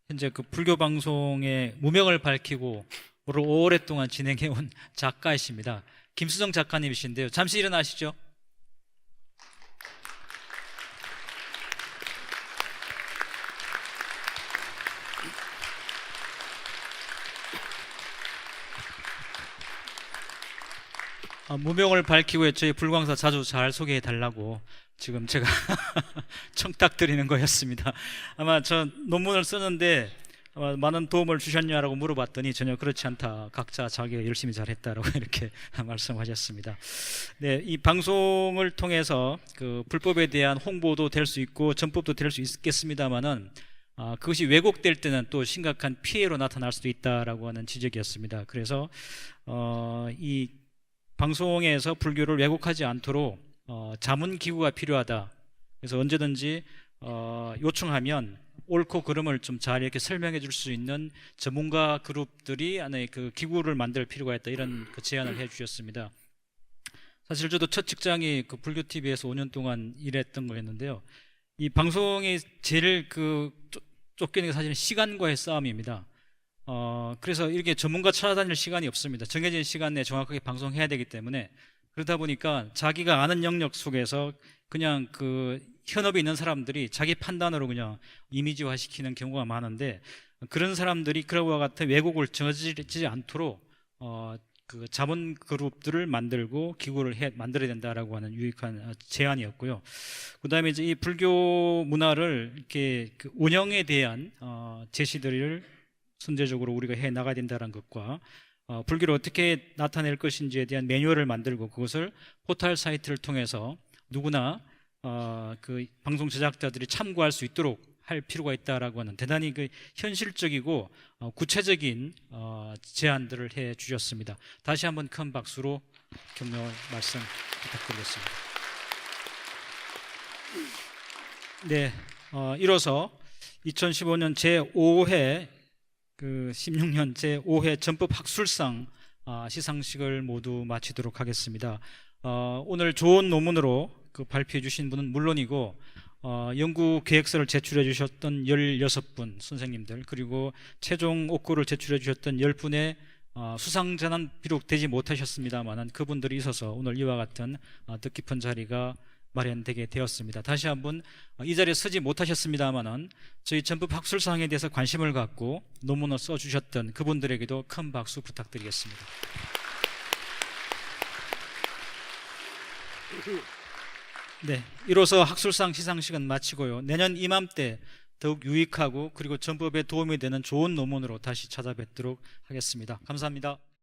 현재 그 불교 방송의 무명을 밝히고 오랫동안 진행해온 작가이십니다. 김수정 작가님이신데요. 잠시 일어나시죠. 무명을 밝히고 저희 불광사 자주 잘 소개해 달라고 지금 제가 청탁드리는 거였습니다. 아마 저 논문을 쓰는데 아마 많은 도움을 주셨냐라고 물어봤더니 전혀 그렇지 않다. 각자 자기가 열심히 잘했다라고 이렇게 말씀하셨습니다. 네, 이 방송을 통해서 그 불법에 대한 홍보도 될 수 있고 전법도 될 수 있겠습니다만은 그것이 왜곡될 때는 또 심각한 피해로 나타날 수도 있다라고 하는 지적이었습니다. 그래서 이 방송에서 불교를 왜곡하지 않도록 자문 기구가 필요하다. 그래서 언제든지 요청하면 옳고 그름을 좀 잘 이렇게 설명해 줄 수 있는 전문가 그룹들이 안에 그 기구를 만들 필요가 있다. 이런 그 제안을 해 주셨습니다. 사실 저도 첫 직장이 그 불교 TV에서 5년 동안 일했던 거였는데요. 이 방송이 제일 그 쫓기는 게 사실은 시간과의 싸움입니다. 그래서 이렇게 전문가 찾아다닐 시간이 없습니다. 정해진 시간 내에 정확하게 방송해야 되기 때문에 그러다 보니까 자기가 아는 영역 속에서 그냥 그 현업에 있는 사람들이 자기 판단으로 그냥 이미지화 시키는 경우가 많은데 그런 사람들이 그와 같은 왜곡을 저지르지 않도록 그 자문 그룹들을 만들고 기구를 만들어야 된다라고 하는 유익한 제안이었고요. 그다음에 이제 이 불교 문화를 이렇게 그 운영에 대한 제시들을 선제적으로 우리가 해 나가야 된다는 것과 불교를 어떻게 나타낼 것인지에 대한 매뉴얼을 만들고 그것을 포털 사이트를 통해서 누구나 그 방송 제작자들이 참고할 수 있도록 할 필요가 있다라고 하는 대단히 그 현실적이고 구체적인 제안들을 해 주셨습니다. 다시 한번 큰 박수로 격려 말씀 부탁드리겠습니다. 네, 이로써 2015년 제5회 그 16년 제5회 전법 학술상 시상식을 모두 마치도록 하겠습니다. 오늘 좋은 논문으로 그 발표해 주신 분은 물론이고 연구 계획서를 제출해 주셨던 16분 선생님들 그리고 최종 옥고를 제출해 주셨던 10분의 수상자는 비록 되지 못하셨습니다만 그분들이 있어서 오늘 이와 같은 뜻깊은 자리가 마련되게 되었습니다. 다시 한번 이 자리에 서지 못하셨습니다만 저희 전법 학술상에 대해서 관심을 갖고 논문을 써주셨던 그분들에게도 큰 박수 부탁드리겠습니다. 네, 이로써 학술상 시상식은 마치고요. 내년 이맘때 더욱 유익하고 그리고 전법에 도움이 되는 좋은 논문으로 다시 찾아뵙도록 하겠습니다. 감사합니다.